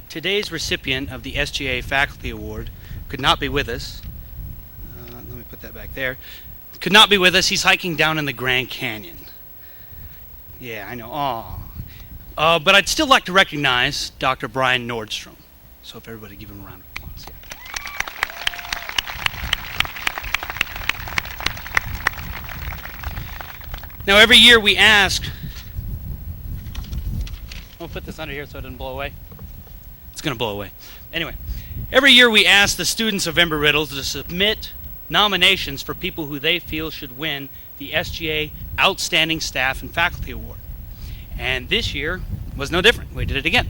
today's recipient of the SGA Faculty Award could not be with us. Let me put that back there. Could not be with us. He's hiking down in the Grand Canyon. Yeah, I know. Aw. But I'd still like to recognize Dr. Brian Nordstrom. So if everybody give him a round of applause. Now every year we ask, I'll put this under here so it doesn't blow away. It's going to blow away. Anyway, every year we ask the students of Embry-Riddle to submit nominations for people who they feel should win the SGA Outstanding Staff and Faculty Award. And this year was no different. We did it again.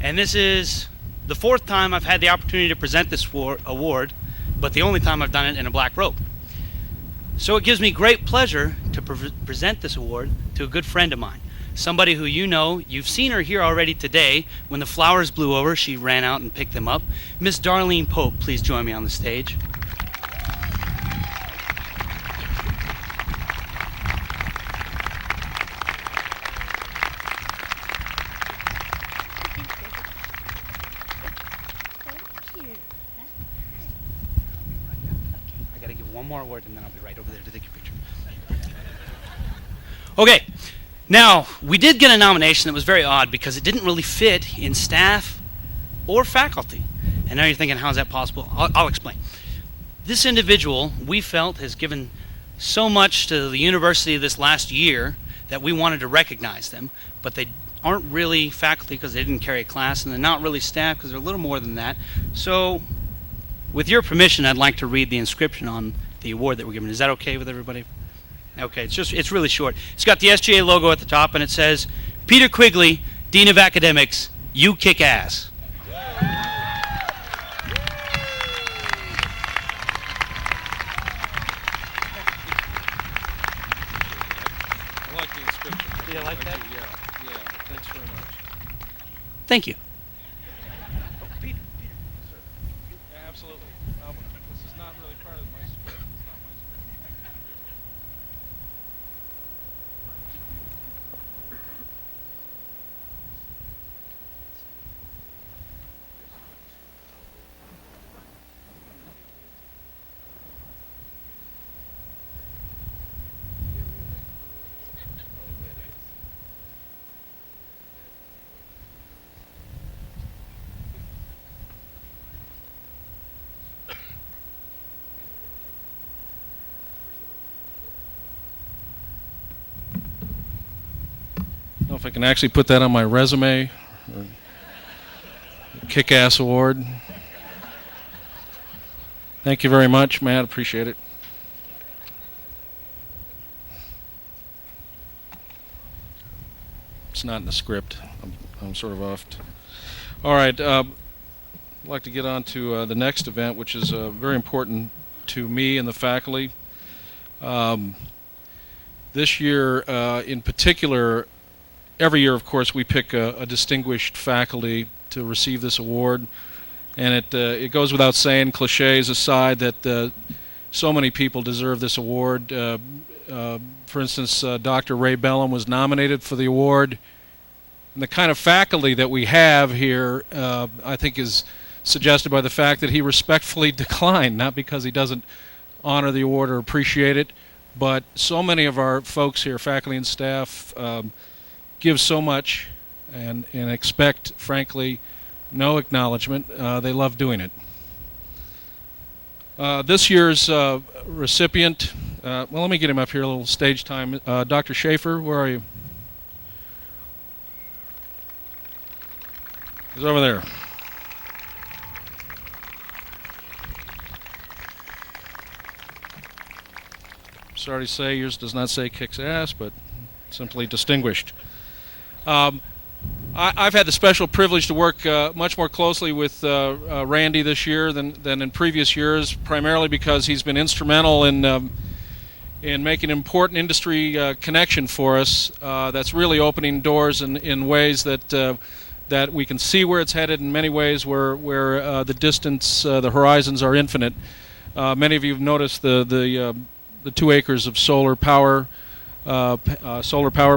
And this is the fourth time I've had the opportunity to present this award, but the only time I've done it in a black robe. So it gives me great pleasure to present this award to a good friend of mine, somebody who you know, you've seen her here already today. When the flowers blew over, she ran out and picked them up. Miss Darlene Pope, please join me on the stage. I gotta give one more award and then I'll be right over there to take your picture. Okay. Now, we did get a nomination that was very odd because it didn't really fit in staff or faculty. And now you're thinking, how is that possible? I'll explain. This individual, we felt, has given so much to the university this last year that we wanted to recognize them, but they aren't really faculty because they didn't carry a class, and they're not really staff because they're a little more than that. So, with your permission, I'd like to read the inscription on the award that we're given. Is that okay with everybody? Okay, it's really short. It's got the SGA logo at the top, and it says, Peter Quigley, Dean of Academics, you kick ass. Thank you. Absolutely. This is not really part of my script. It's not my script. I don't know if I can actually put that on my resume. Or kick-ass award. Thank you very much, Matt. Appreciate it. It's not in the script. I'm sort of off. All right. I'd like to get on to the next event, which is very important to me and the faculty. This year, in particular, every year, of course, we pick a distinguished faculty to receive this award, and it goes without saying, cliches aside, that so many people deserve this award. For instance, Dr. Ray Bellum was nominated for the award, and the kind of faculty that we have here, I think, is suggested by the fact that he respectfully declined, not because he doesn't honor the award or appreciate it, but so many of our folks here, faculty and staff, give so much and expect, frankly, no acknowledgement. They love doing it. This year's recipient, well, let me get him up here, a little stage time. Dr. Schaefer, where are you? He's over there. Sorry to say, yours does not say kicks ass, but simply distinguished. I've had the special privilege to work much more closely with Randy this year than in previous years, primarily because he's been instrumental in making an important industry connection for us that's really opening doors in ways that we can see where it's headed, in many ways where the distance, the horizons are infinite. Many of you have noticed the 2 acres of solar power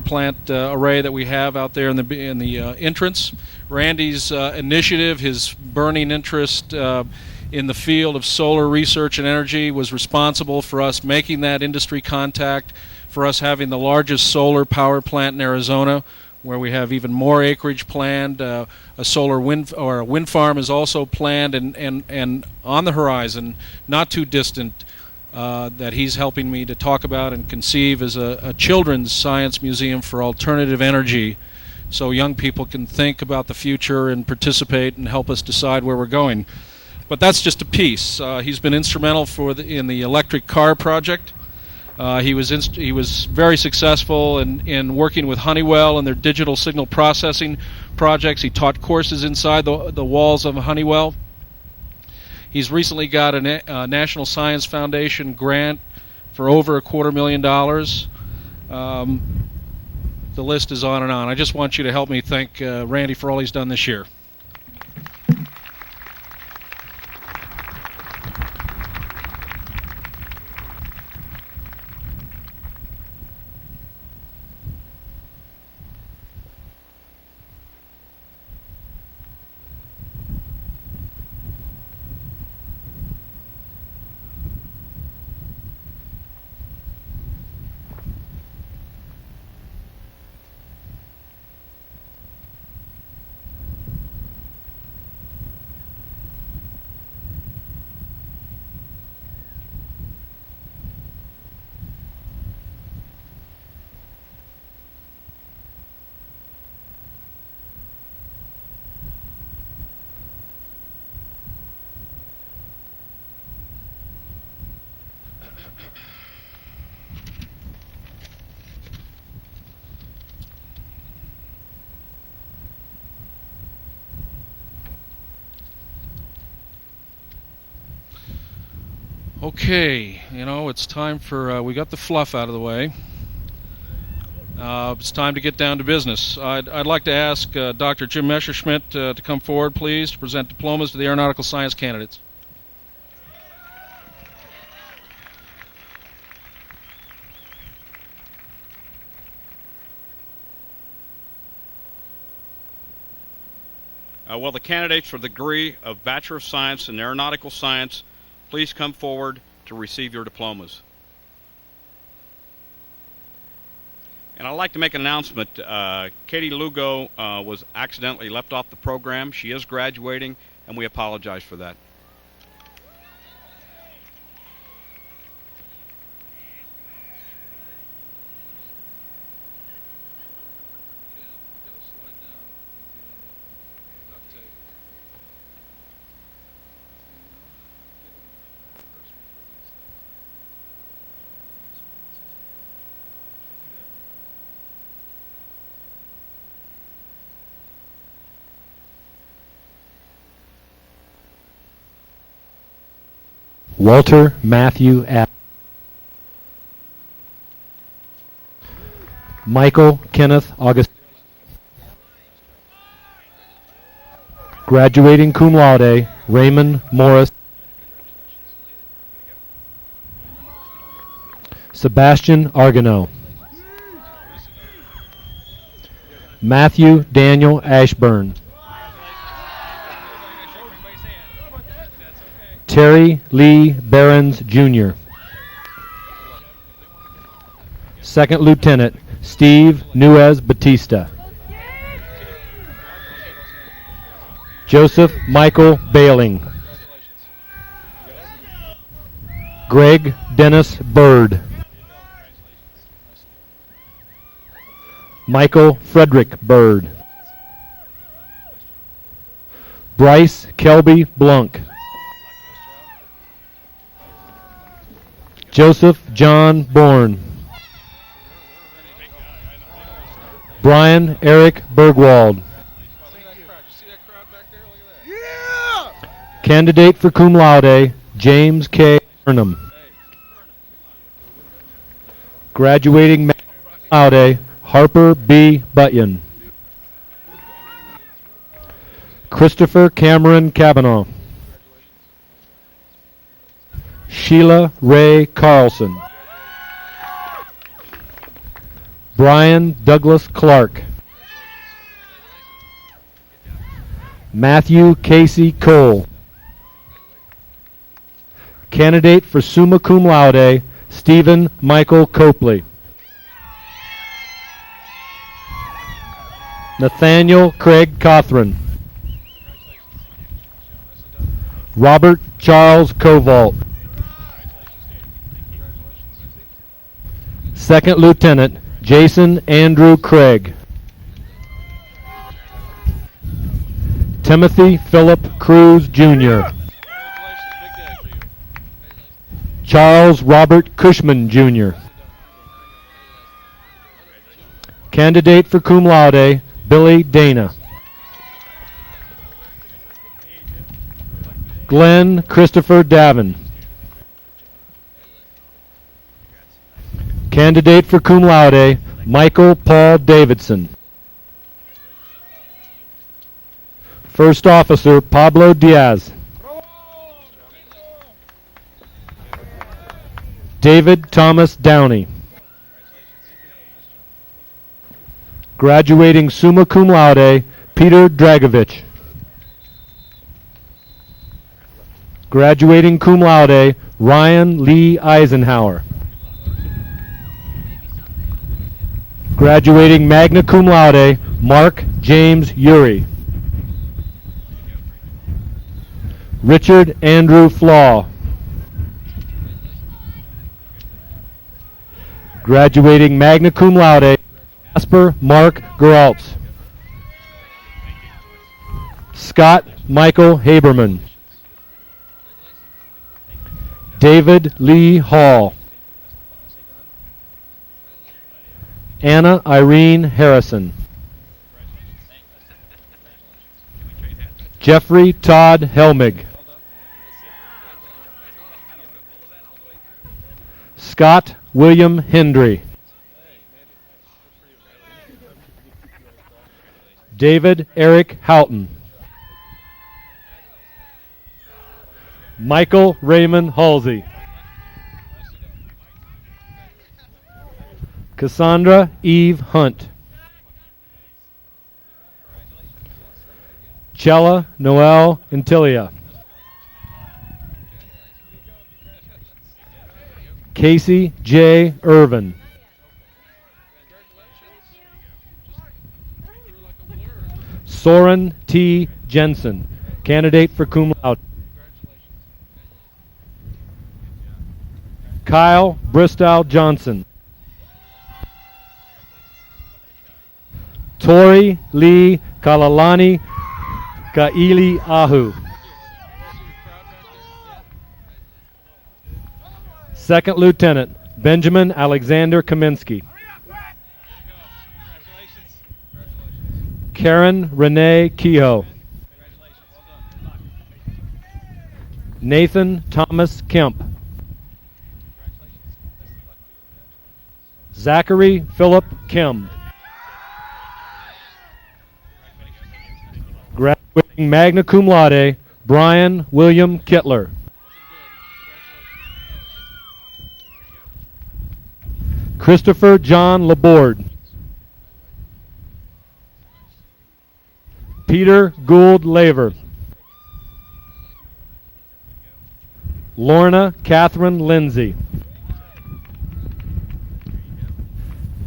plant array that we have out there in the entrance. Randy's initiative, his burning interest in the field of solar research and energy, was responsible for us making that industry contact, for us having the largest solar power plant in Arizona, where we have even more acreage planned. A solar wind or a wind farm is also planned and on the horizon, not too distant. That he's helping me to talk about and conceive as a children's science museum for alternative energy, so young people can think about the future and participate and help us decide where we're going. But that's just a piece. He's been instrumental in the electric car project. He was very successful in working with Honeywell and their digital signal processing projects. He taught courses inside the walls of Honeywell. He's recently got a National Science Foundation grant for over $250,000. The list is on and on. I just want you to help me thank Randy for all he's done this year. Okay, it's time for, we got the fluff out of the way. It's time to get down to business. I'd like to ask Dr. Jim Messerschmidt to come forward, please, to present diplomas to the aeronautical science candidates. Will the candidates for the degree of Bachelor of Science in Aeronautical Science please come forward to receive your diplomas? And I'd like to make an announcement. Katie Lugo was accidentally left off the program. She is graduating, and we apologize for that. Walter Matthew Adams. Michael Kenneth August. Graduating cum laude, Raymond Morris. Sebastian Argano. Matthew Daniel Ashburn. Terry Lee Behrens, Jr. Second Lieutenant Steve Nuez Batista. Joseph Michael Bailing. Greg Dennis Bird. Michael Frederick Bird. Bryce Kelby Blunk. Joseph John Bourne. Brian Eric Bergwald. Candidate for cum laude, James K. Burnham. Graduating cum laude, Harper B. Butyon. Christopher Cameron Cavanaugh. Sheila Ray Carlson. Brian Douglas Clark. Matthew Casey Cole. Candidate for summa cum laude, Stephen Michael Copley. Nathaniel Craig Cothran. Robert Charles Covalt. Second Lieutenant Jason Andrew Craig. Timothy Philip Cruz, Jr. Charles Robert Cushman, Jr. Candidate for cum laude, Billy Dana. Glenn Christopher Davin. Candidate for cum laude, Michael Paul Davidson. First Officer Pablo Diaz. David Thomas Downey. Graduating summa cum laude, Peter Dragovich. Graduating cum laude, Ryan Lee Eisenhower. Graduating magna cum laude, Mark James Urey. Richard Andrew Flaw. Graduating magna cum laude, Jasper Mark Geraltz. Scott Michael Haberman. David Lee Hall. Anna Irene Harrison. Jeffrey Todd Helmig. Scott William Hendry. David Eric Houghton. Michael Raymond Halsey. Cassandra Eve Hunt. Chella Noel Antilia. Casey J. Irvin. Soren T. Jensen, candidate for cum laude. Kyle Bristow Johnson. Tori Lee Kalalani Kaili Ahu. Second Lieutenant Benjamin Alexander Kaminsky. Karen Renee Kehoe. Nathan Thomas Kemp. Zachary Philip Kim. Graduating magna cum laude, Brian William Kittler. Christopher John Laborde. Peter Gould Laver. Lorna Catherine Lindsay.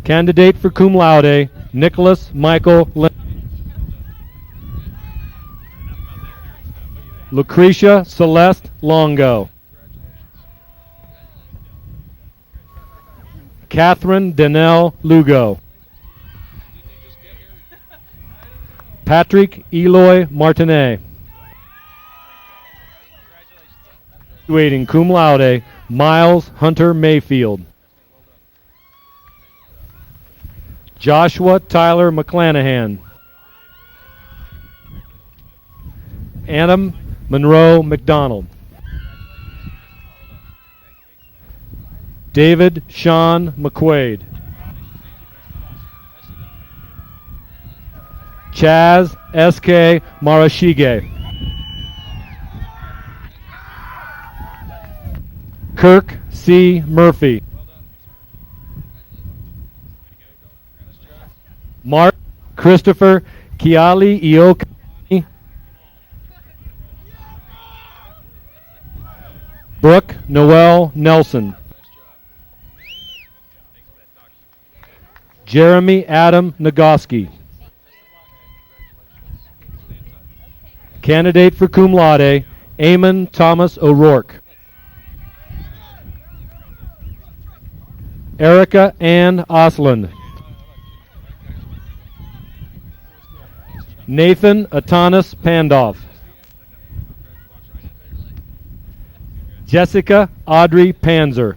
Candidate for cum laude, Nicholas Michael Lindsay. Lucretia Celeste Longo. Catherine Danelle Lugo. Patrick Eloy Martinet. Graduating cum laude, Miles Hunter Mayfield. Joshua Tyler McClanahan. Adam Monroe McDonald. David Sean McQuaid. Chaz S.K. Marashige. Kirk C. Murphy. Mark Christopher Kiali Ioka. Brooke Noel Nelson. Jeremy Adam Nagoski. Candidate for cum laude, Eamon Thomas O'Rourke. Erica Ann Osland. Nathan Atanas Pandoff. Jessica Audrey Panzer.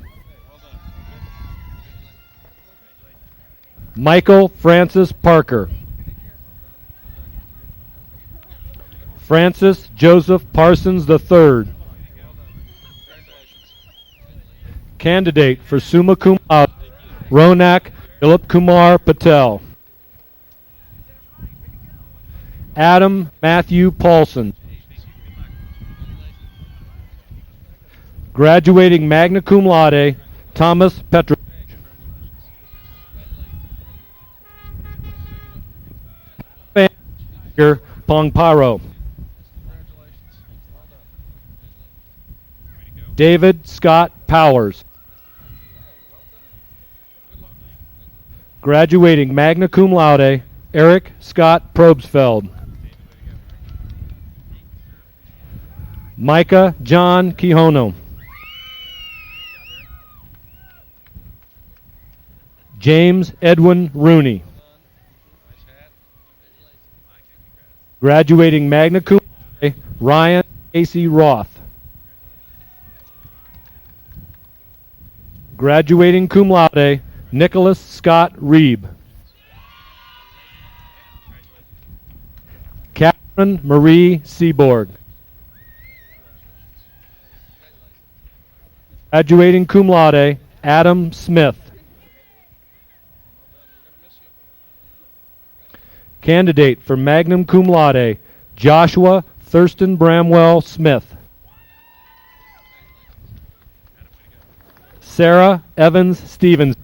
Michael Francis Parker. Francis Joseph Parsons III. Candidate for summa cum laude, Ronak Philip Kumar Patel. Adam Matthew Paulson. Graduating magna cum laude, Thomas Petrovich. Pongparo. David Scott Powers. Graduating magna cum laude, Eric Scott Probsfeld. Micah John Kihono. James Edwin Rooney. Graduating magna cum laude, Ryan Casey Roth. Graduating cum laude, Nicholas Scott Reeb. Catherine Marie Seaborg. Graduating cum laude, Adam Smith. Candidate for magna cum laude, Joshua Thurston Bramwell Smith. Sarah Evans Stevens.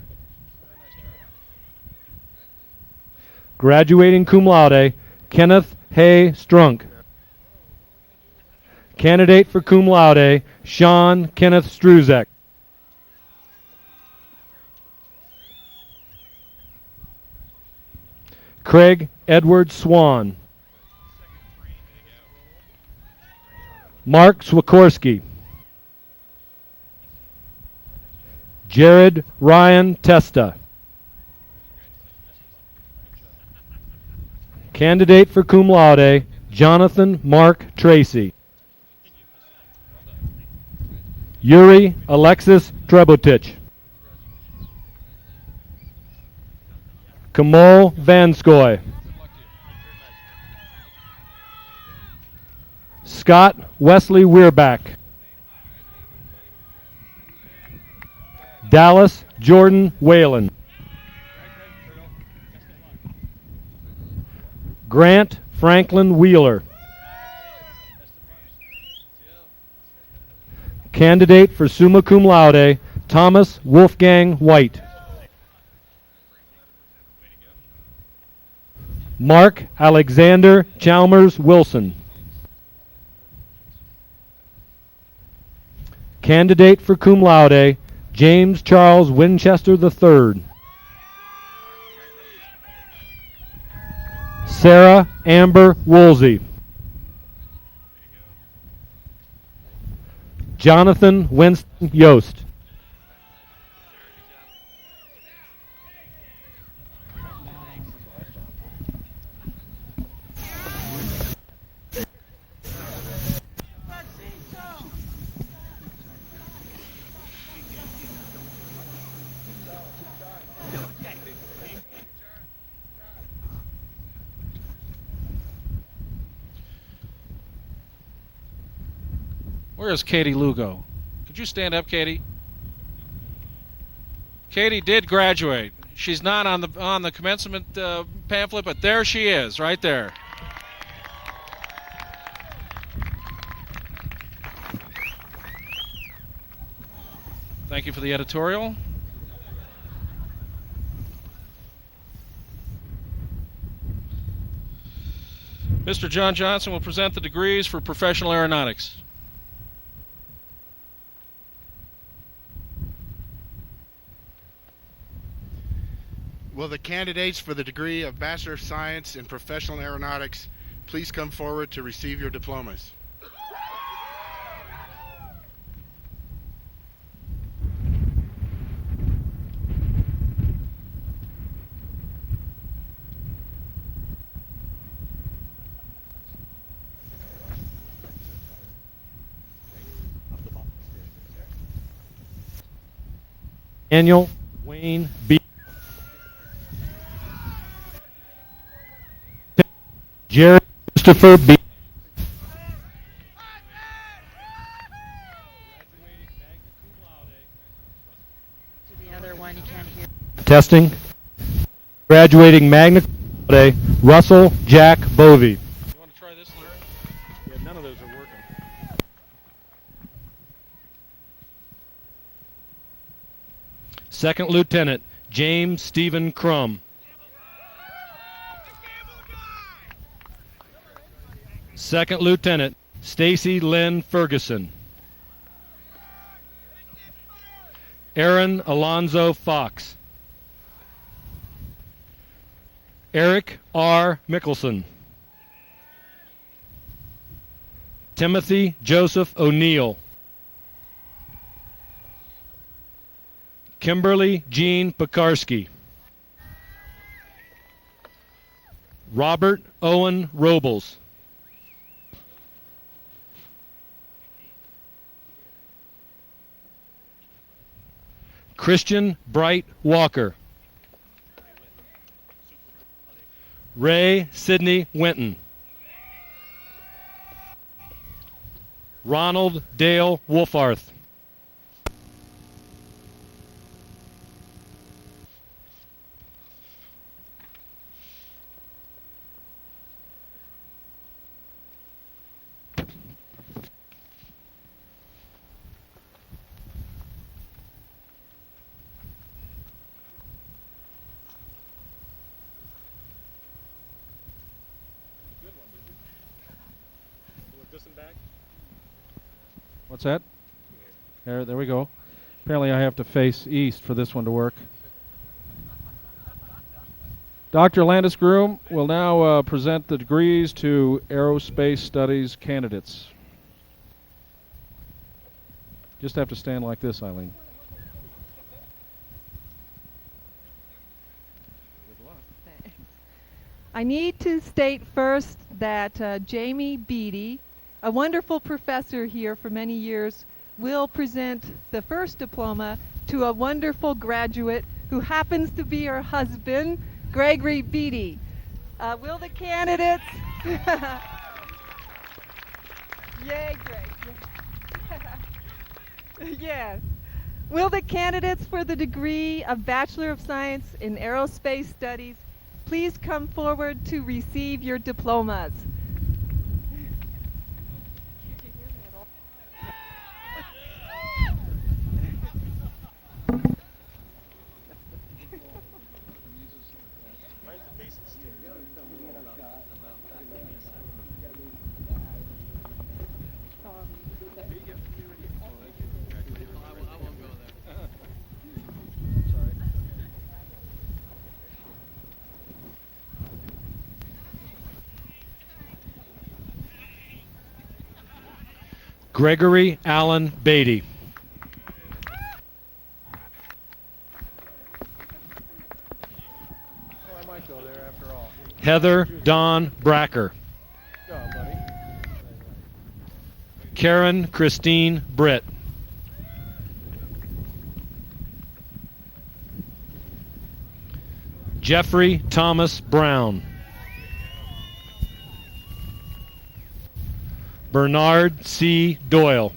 Graduating cum laude, Kenneth Hay Strunk. Candidate for cum laude, Sean Kenneth Struzek. Craig Edward Swan. Mark Swikorski. Jared Ryan Testa. Candidate for cum laude, Jonathan Mark Tracy. Yuri Alexis Trebotich. Kamal Vanskoy. Scott Wesley Weirback. Dallas Jordan Whalen. Grant Franklin Wheeler. Candidate for summa cum laude, Thomas Wolfgang White. Mark Alexander Chalmers Wilson. Candidate for cum laude, James Charles Winchester III. Sarah Amber Woolsey. Jonathan Winston Yost. Where is Katie Lugo? Could you stand up, Katie? Katie did graduate. She's not on the commencement pamphlet, but there she is, right there. Thank you for the editorial. Mr. John Johnson will present the degrees for professional aeronautics. Will the candidates for the degree of Bachelor of Science in Professional Aeronautics please come forward to receive your diplomas? Daniel Wayne B. Jared Christopher B. The other one you can't hear. Testing. Graduating magna cum laude, Russell Jack Bovey. You want to try this, Larry? Yeah, none of those are working. Second Lieutenant James Stephen Crum. Second Lieutenant Stacy Lynn Ferguson. Aaron Alonzo Fox. Eric R. Mickelson. Timothy Joseph O'Neill. Kimberly Jean Pekarski. Robert Owen Robles. Christian Bright Walker. Ray Sidney Winton. Ronald Dale Wolfarth. What's that? There we go. Apparently I have to face east for this one to work. Dr. Landis Groom will now present the degrees to aerospace studies candidates. Just have to stand like this, Eileen. I need to state first that Jamie Beatty, a wonderful professor here for many years, will present the first diploma to a wonderful graduate who happens to be her husband, Gregory Beatty. Will the candidates... Yay, Greg. Yes. Will the candidates for the degree of Bachelor of Science in Aerospace Studies please come forward to receive your diplomas? Gregory Allen Beatty. I might go there after all. Heather Dawn Bracker. Good job, buddy. Karen Christine Britt. Jeffrey Thomas Brown. Bernard C. Doyle.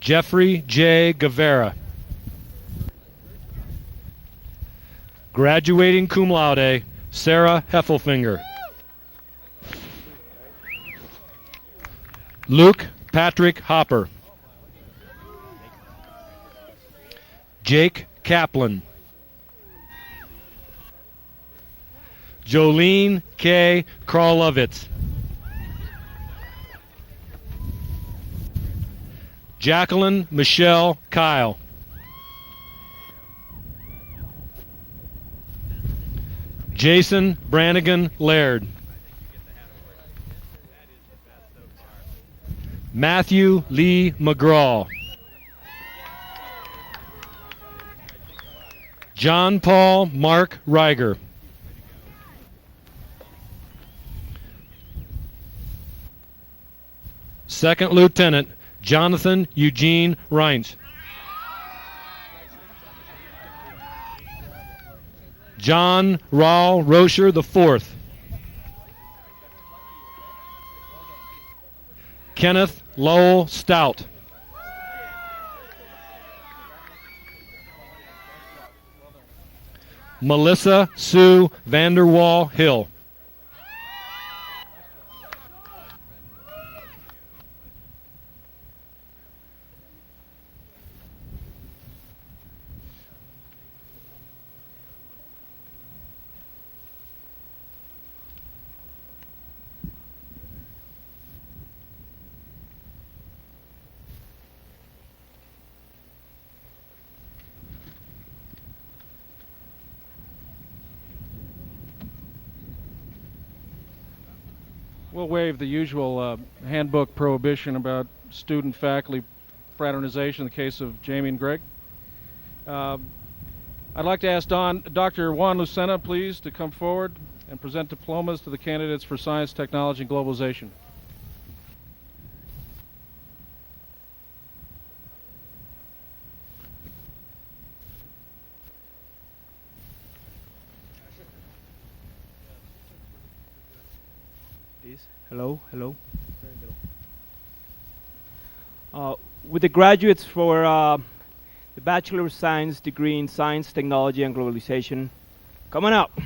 Jeffrey J. Guevara. Graduating cum laude, Sarah Heffelfinger. Luke Patrick Hopper. Jake Kaplan. Jolene K. Krolowitz. Jacqueline Michelle Kyle. Jason Brannigan Laird. Matthew Lee McGraw. John Paul Mark Reiger. Second Lieutenant Jonathan Eugene Reinsch. John Raul Rocher IV. Kenneth Lowell Stout. Melissa Sue Vanderwall Hill. We'll waive the usual handbook prohibition about student-faculty fraternization in the case of Jamie and Greg. I'd like to ask Dr. Juan Lucena, please, to come forward and present diplomas to the candidates for Science, Technology, and Globalization. Hello, hello. With the graduates for the Bachelor of Science degree in Science, Technology, and Globalization, come on up.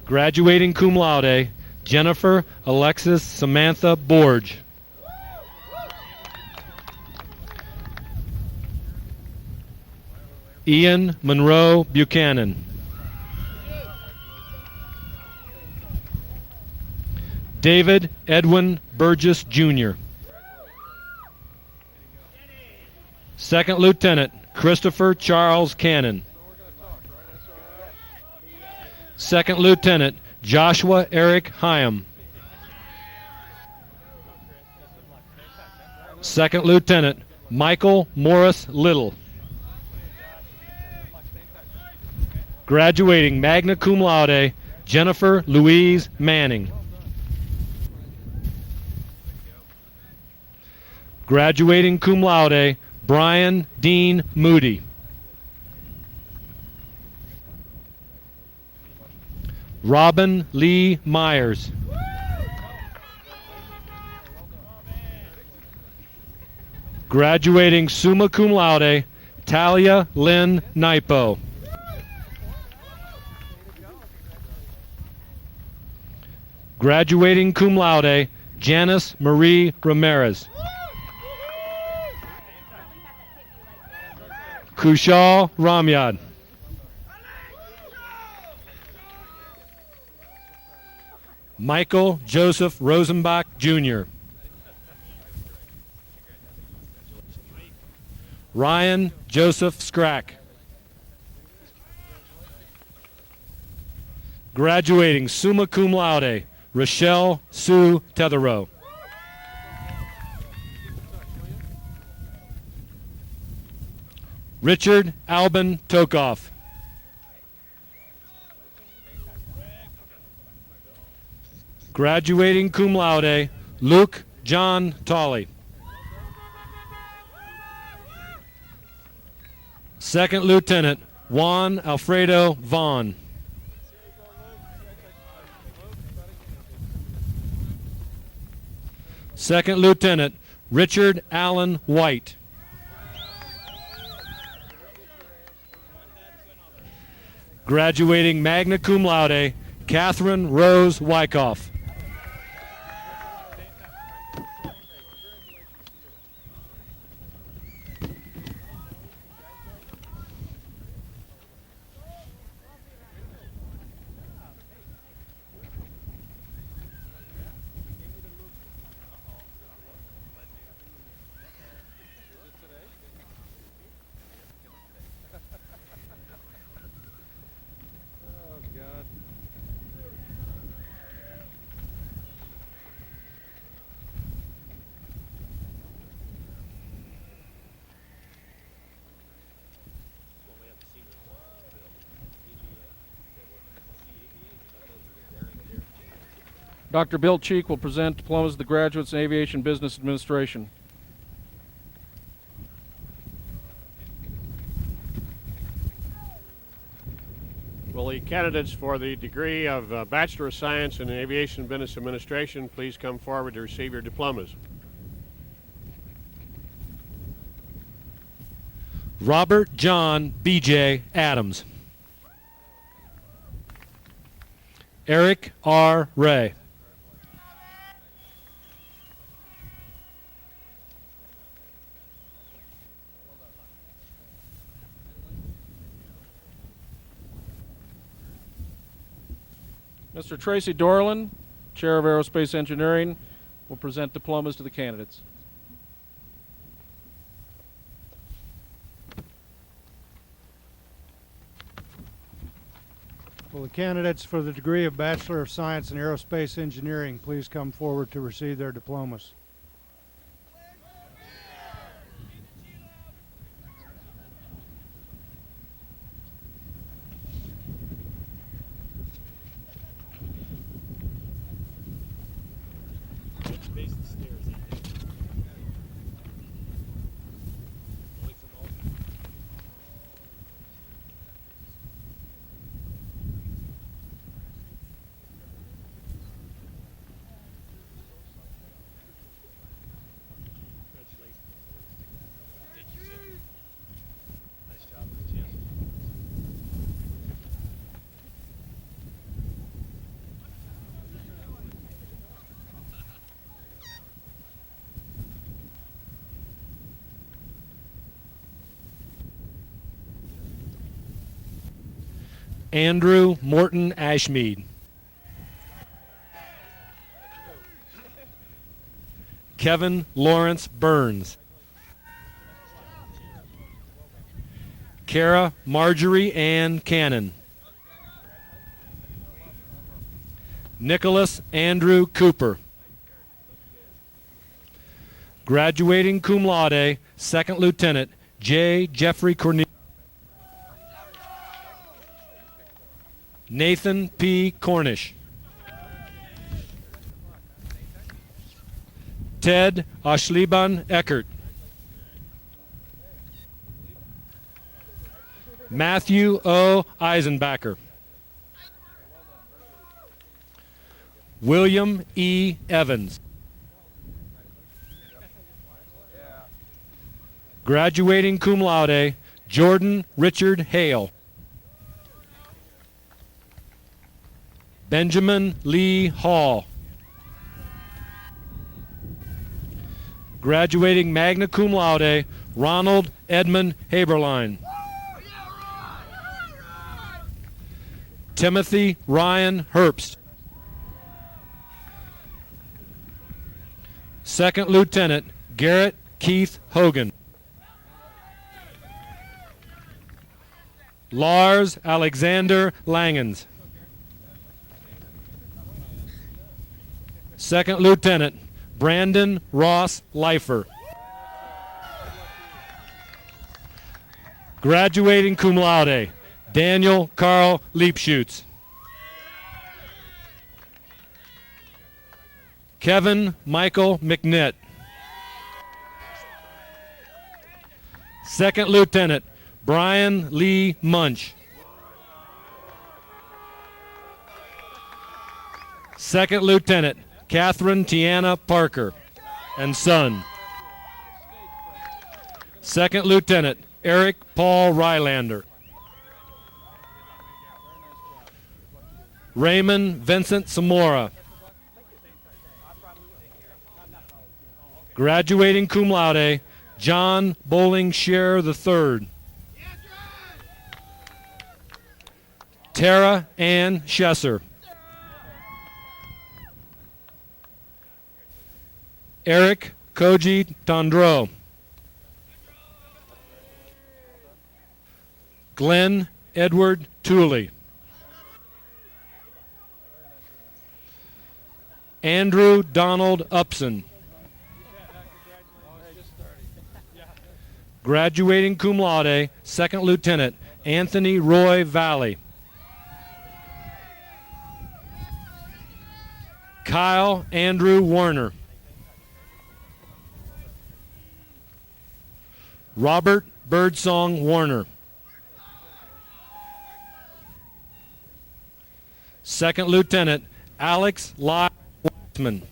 Graduating cum laude, Jennifer Alexis Samantha Borge. Ian Monroe Buchanan. David Edwin Burgess, Jr. Second Lieutenant Christopher Charles Cannon. Second Lieutenant Joshua Eric Hyam. Second Lieutenant Michael Morris Little. Graduating magna cum laude, Jennifer Louise Manning. Graduating cum laude, Brian Dean Moody. Robin Lee Myers. Graduating summa cum laude, Talia Lynn Naipo. Graduating cum laude, Janice Marie Ramirez. Kushal Ramyad. Michael Joseph Rosenbach, Jr. Ryan Joseph Scrack. Graduating summa cum laude, Rochelle Sue Tetherow. Richard Albin Tokoff. Graduating cum laude, Luke John Tolley. Second Lieutenant Juan Alfredo Vaughn. Second Lieutenant Richard Allen White. Graduating magna cum laude, Catherine Rose Wyckoff. Dr. Bill Cheek will present diplomas to the graduates in Aviation Business Administration. Will the candidates for the degree of Bachelor of Science in Aviation Business Administration please come forward to receive your diplomas? Robert John B.J. Adams. Eric R. Ray. Mr. Tracy Dorland, Chair of Aerospace Engineering, will present diplomas to the candidates. Will the candidates for the degree of Bachelor of Science in Aerospace Engineering please come forward to receive their diplomas? Andrew Morton Ashmead. Kevin Lawrence Burns. Kara Marjorie Ann Cannon. Nicholas Andrew Cooper. Graduating cum laude, Second Lieutenant J. Jeffrey Cornelius. Nathan P. Cornish. Ted Ashliban Eckert. Matthew O. Eisenbacher. William E. Evans. Graduating cum laude, Jordan Richard Hale. Benjamin Lee Hall. Graduating magna cum laude, Ronald Edmund Haberline. Timothy Ryan Herbst. Second Lieutenant Garrett Keith Hogan. Lars Alexander Langens. Second Lieutenant Brandon Ross Leifer. Graduating cum laude, Daniel Carl Leapshoots. Kevin Michael McNitt. Second Lieutenant Brian Lee Munch. Second Lieutenant Catherine Tiana Parker and son. Second Lieutenant Eric Paul Rylander. Raymond Vincent Zamora. Graduating cum laude, John Bowling Scherer III. Tara Ann Schesser. Eric Koji Tondreau. Glenn Edward Tooley. Andrew Donald Upson. Graduating cum laude, Second Lieutenant Anthony Roy Valley. Kyle Andrew Warner. Robert Birdsong Warner. Second Lieutenant Alex Lyle Waxman.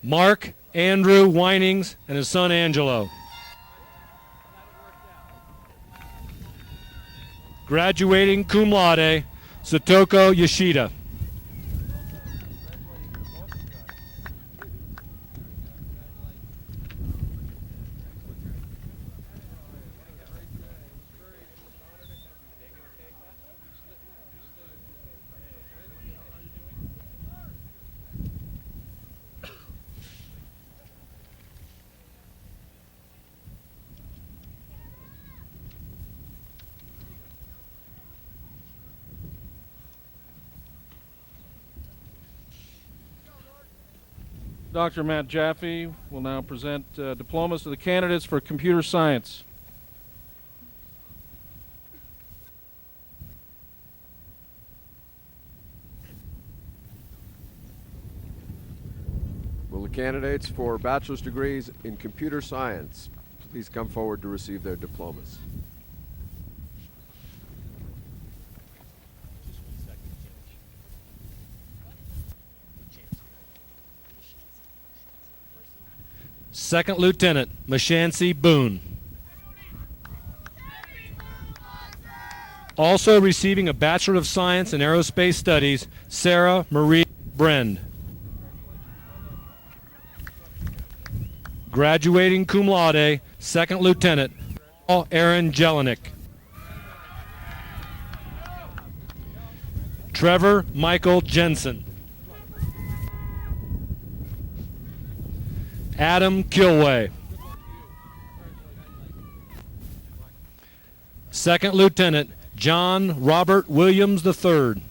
Mark Andrew Winings and his son Angelo. Graduating cum laude, Satoko Yoshida. Dr. Matt Jaffe will now present diplomas to the candidates for computer science. Will the candidates for bachelor's degrees in computer science please come forward to receive their diplomas? Second Lieutenant Mashansi Boone. Also receiving a Bachelor of Science in Aerospace Studies, Sarah Marie Brend. Graduating cum laude, Second Lieutenant Aaron Jelinek. Trevor Michael Jensen. Adam Kilway. Second Lieutenant John Robert Williams III.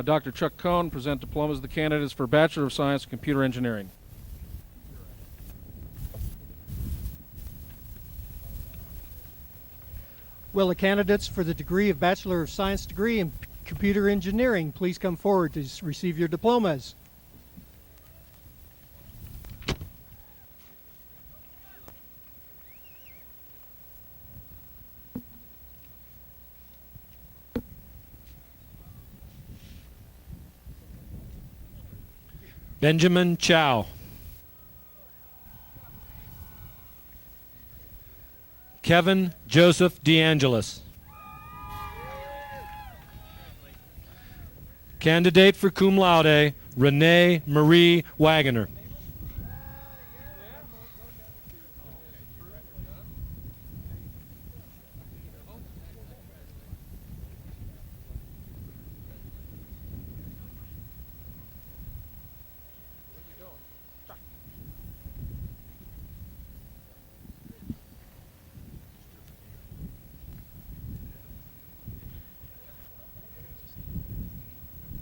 Dr. Chuck Cohn, present diplomas to the candidates for Bachelor of Science in Computer Engineering. Will the candidates for the degree of Bachelor of Science degree in Computer Engineering please come forward to receive your diplomas? Benjamin Chow. Kevin Joseph DeAngelis. Candidate for cum laude, Renee Marie Wagoner.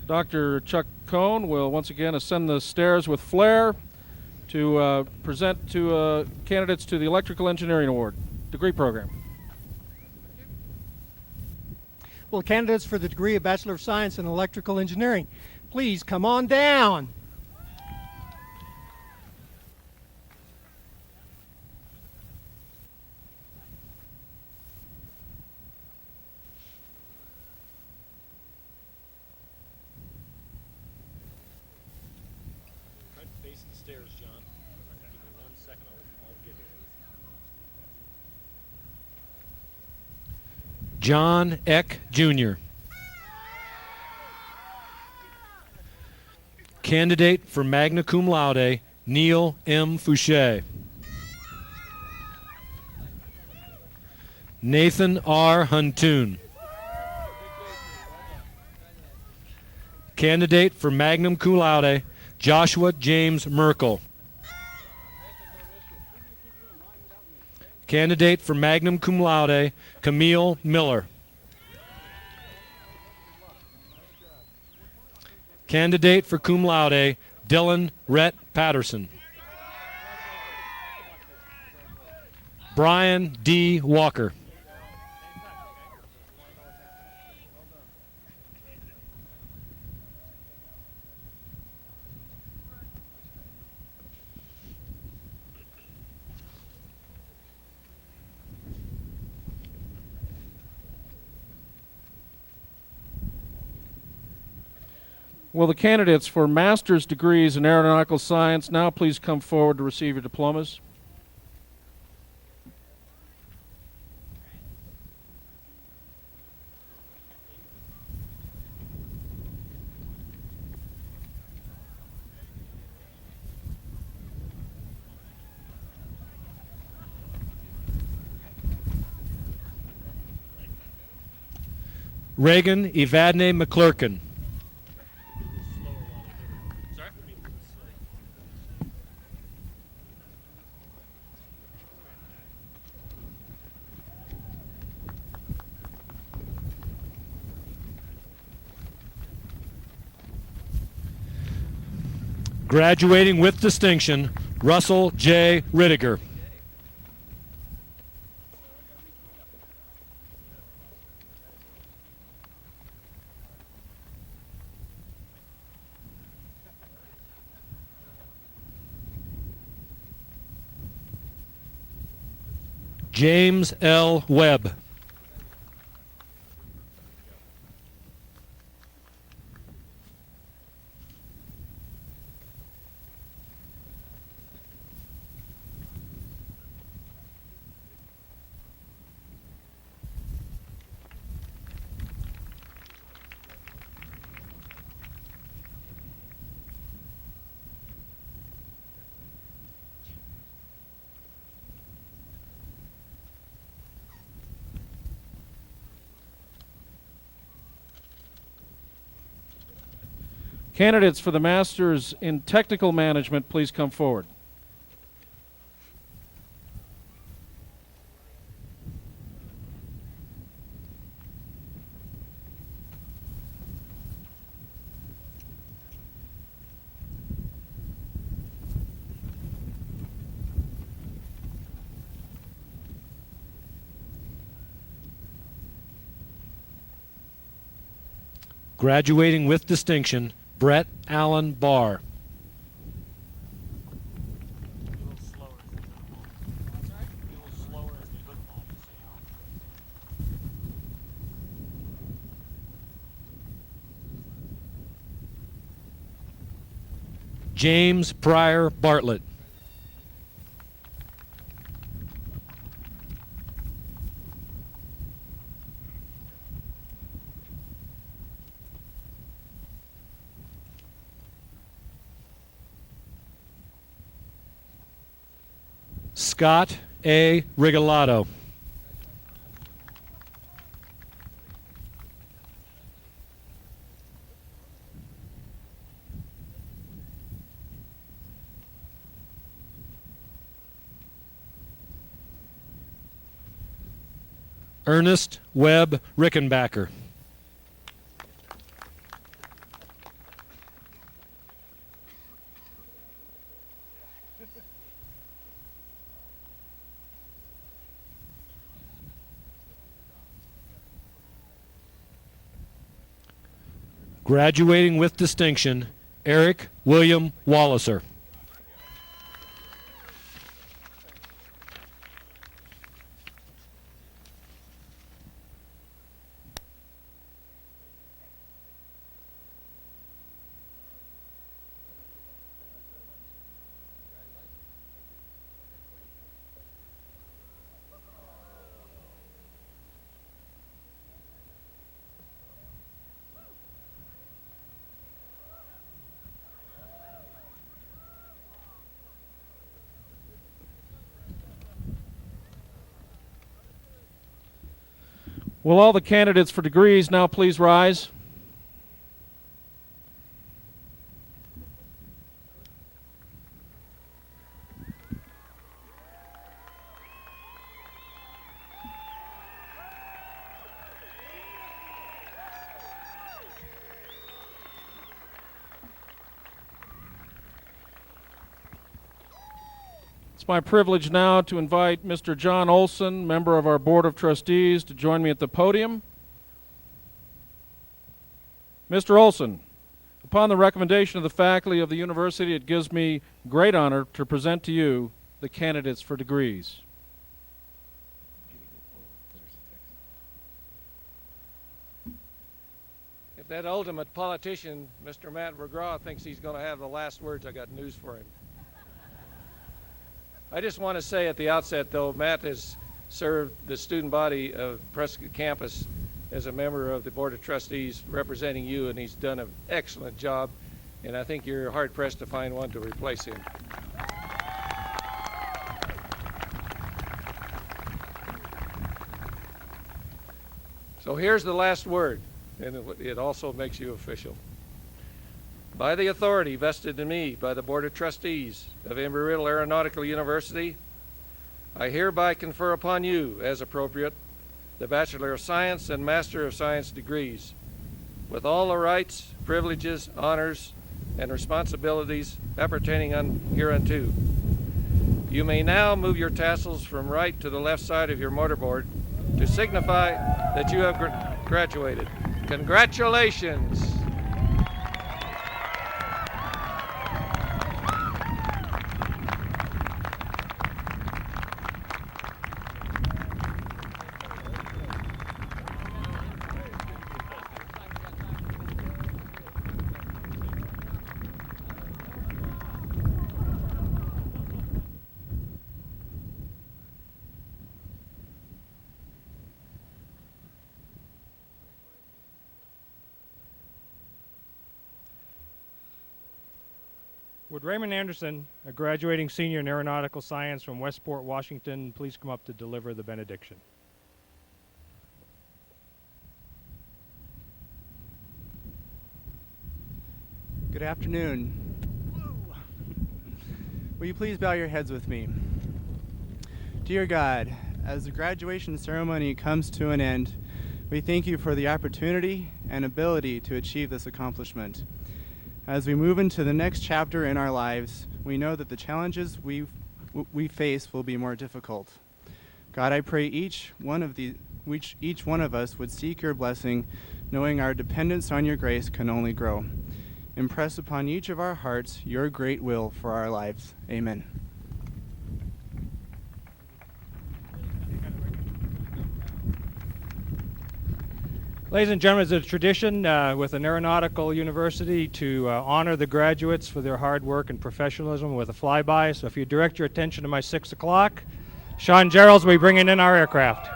Dr. Chuck Cohn will once again ascend the stairs with flair to present to candidates to the Electrical Engineering Award degree program. Will candidates for the degree of Bachelor of Science in Electrical Engineering please come on down? John Eck Jr. Candidate for magna cum laude, Neil M. Fouché. Nathan R. Huntoon. Candidate for magna cum laude, Joshua James Merkel. Candidate for magna cum laude, Camille Miller. Candidate for cum laude, Dylan Rhett Patterson. Brian D. Walker. Will the candidates for master's degrees in aeronautical science now please come forward to receive your diplomas? Reagan Evadne McClurkin. Graduating with distinction, Russell J. Rittiger. James L. Webb. Candidates for the Masters in Technical Management, please come forward. Graduating with distinction, Brett Allen Barr. James Pryor Bartlett. Scott A. Rigolato. Ernest Webb Rickenbacker. Graduating with distinction, Eric William Walliser. Will all the candidates for degrees now please rise? It's my privilege now to invite Mr. John Olson, member of our Board of Trustees, to join me at the podium. Mr. Olson, upon the recommendation of the faculty of the university, it gives me great honor to present to you the candidates for degrees. If that ultimate politician, Mr. Matt McGraw, thinks he's going to have the last words, I got news for him. I just want to say at the outset, though, Matt has served the student body of Prescott campus as a member of the Board of Trustees representing you, and he's done an excellent job, and I think you're hard-pressed to find one to replace him. So here's the last word, and it also makes you official. By the authority vested in me by the Board of Trustees of Embry-Riddle Aeronautical University, I hereby confer upon you, as appropriate, the Bachelor of Science and Master of Science degrees, with all the rights, privileges, honors, and responsibilities appertaining hereunto. You may now move your tassels from right to the left side of your mortarboard to signify that you have graduated. Congratulations! Would Raymond Anderson, a graduating senior in aeronautical science from Westport, Washington, please come up to deliver the benediction? Good afternoon. Will you please bow your heads with me? Dear God, as the graduation ceremony comes to an end, we thank you for the opportunity and ability to achieve this accomplishment. As we move into the next chapter in our lives, we know that the challenges we face will be more difficult. God, I pray each one of us would seek your blessing, knowing our dependence on your grace can only grow. Impress upon each of our hearts your great will for our lives. Amen. Ladies and gentlemen, it's a tradition with an aeronautical university to honor the graduates for their hard work and professionalism with a flyby. So if you direct your attention to my 6 o'clock, Sean Geralds will be bringing in our aircraft.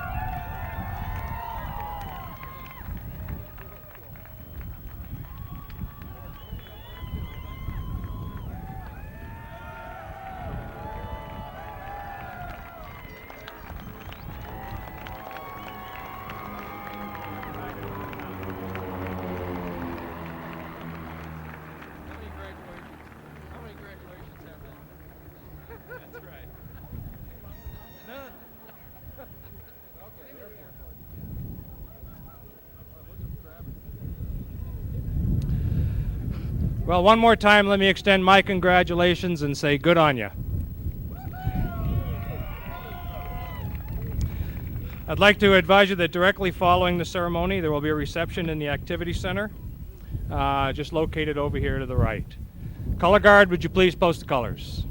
Well, one more time, let me extend my congratulations and say good on you. I'd like to advise you that directly following the ceremony, there will be a reception in the Activity Center, just located over here to the right. Color Guard, would you please post the colors?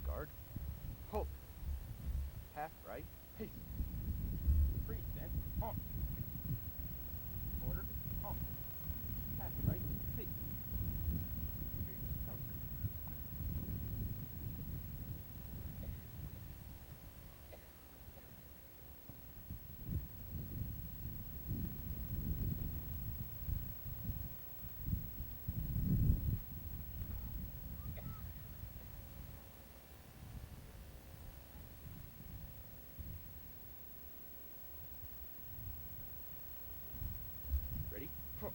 Guard. Hold. Half right. Pace. Freeze, then. Honk. Order. Honk. Half right. Pace. Freeze. Honk. Ready? Honk.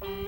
Thank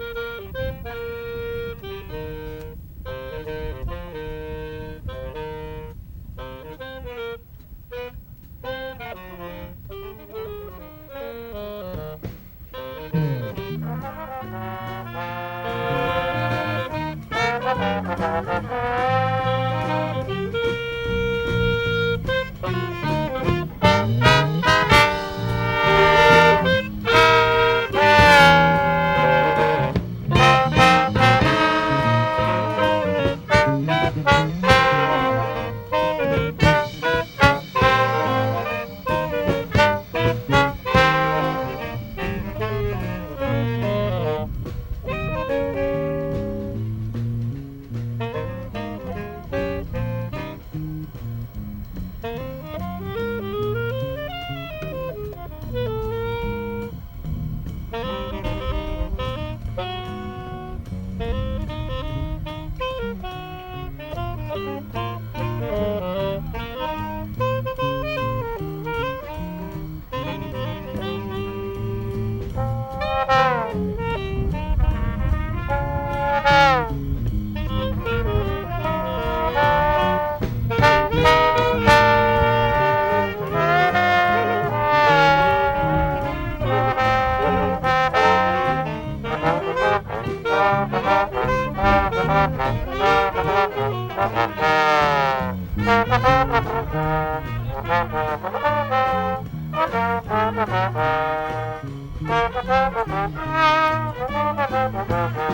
you.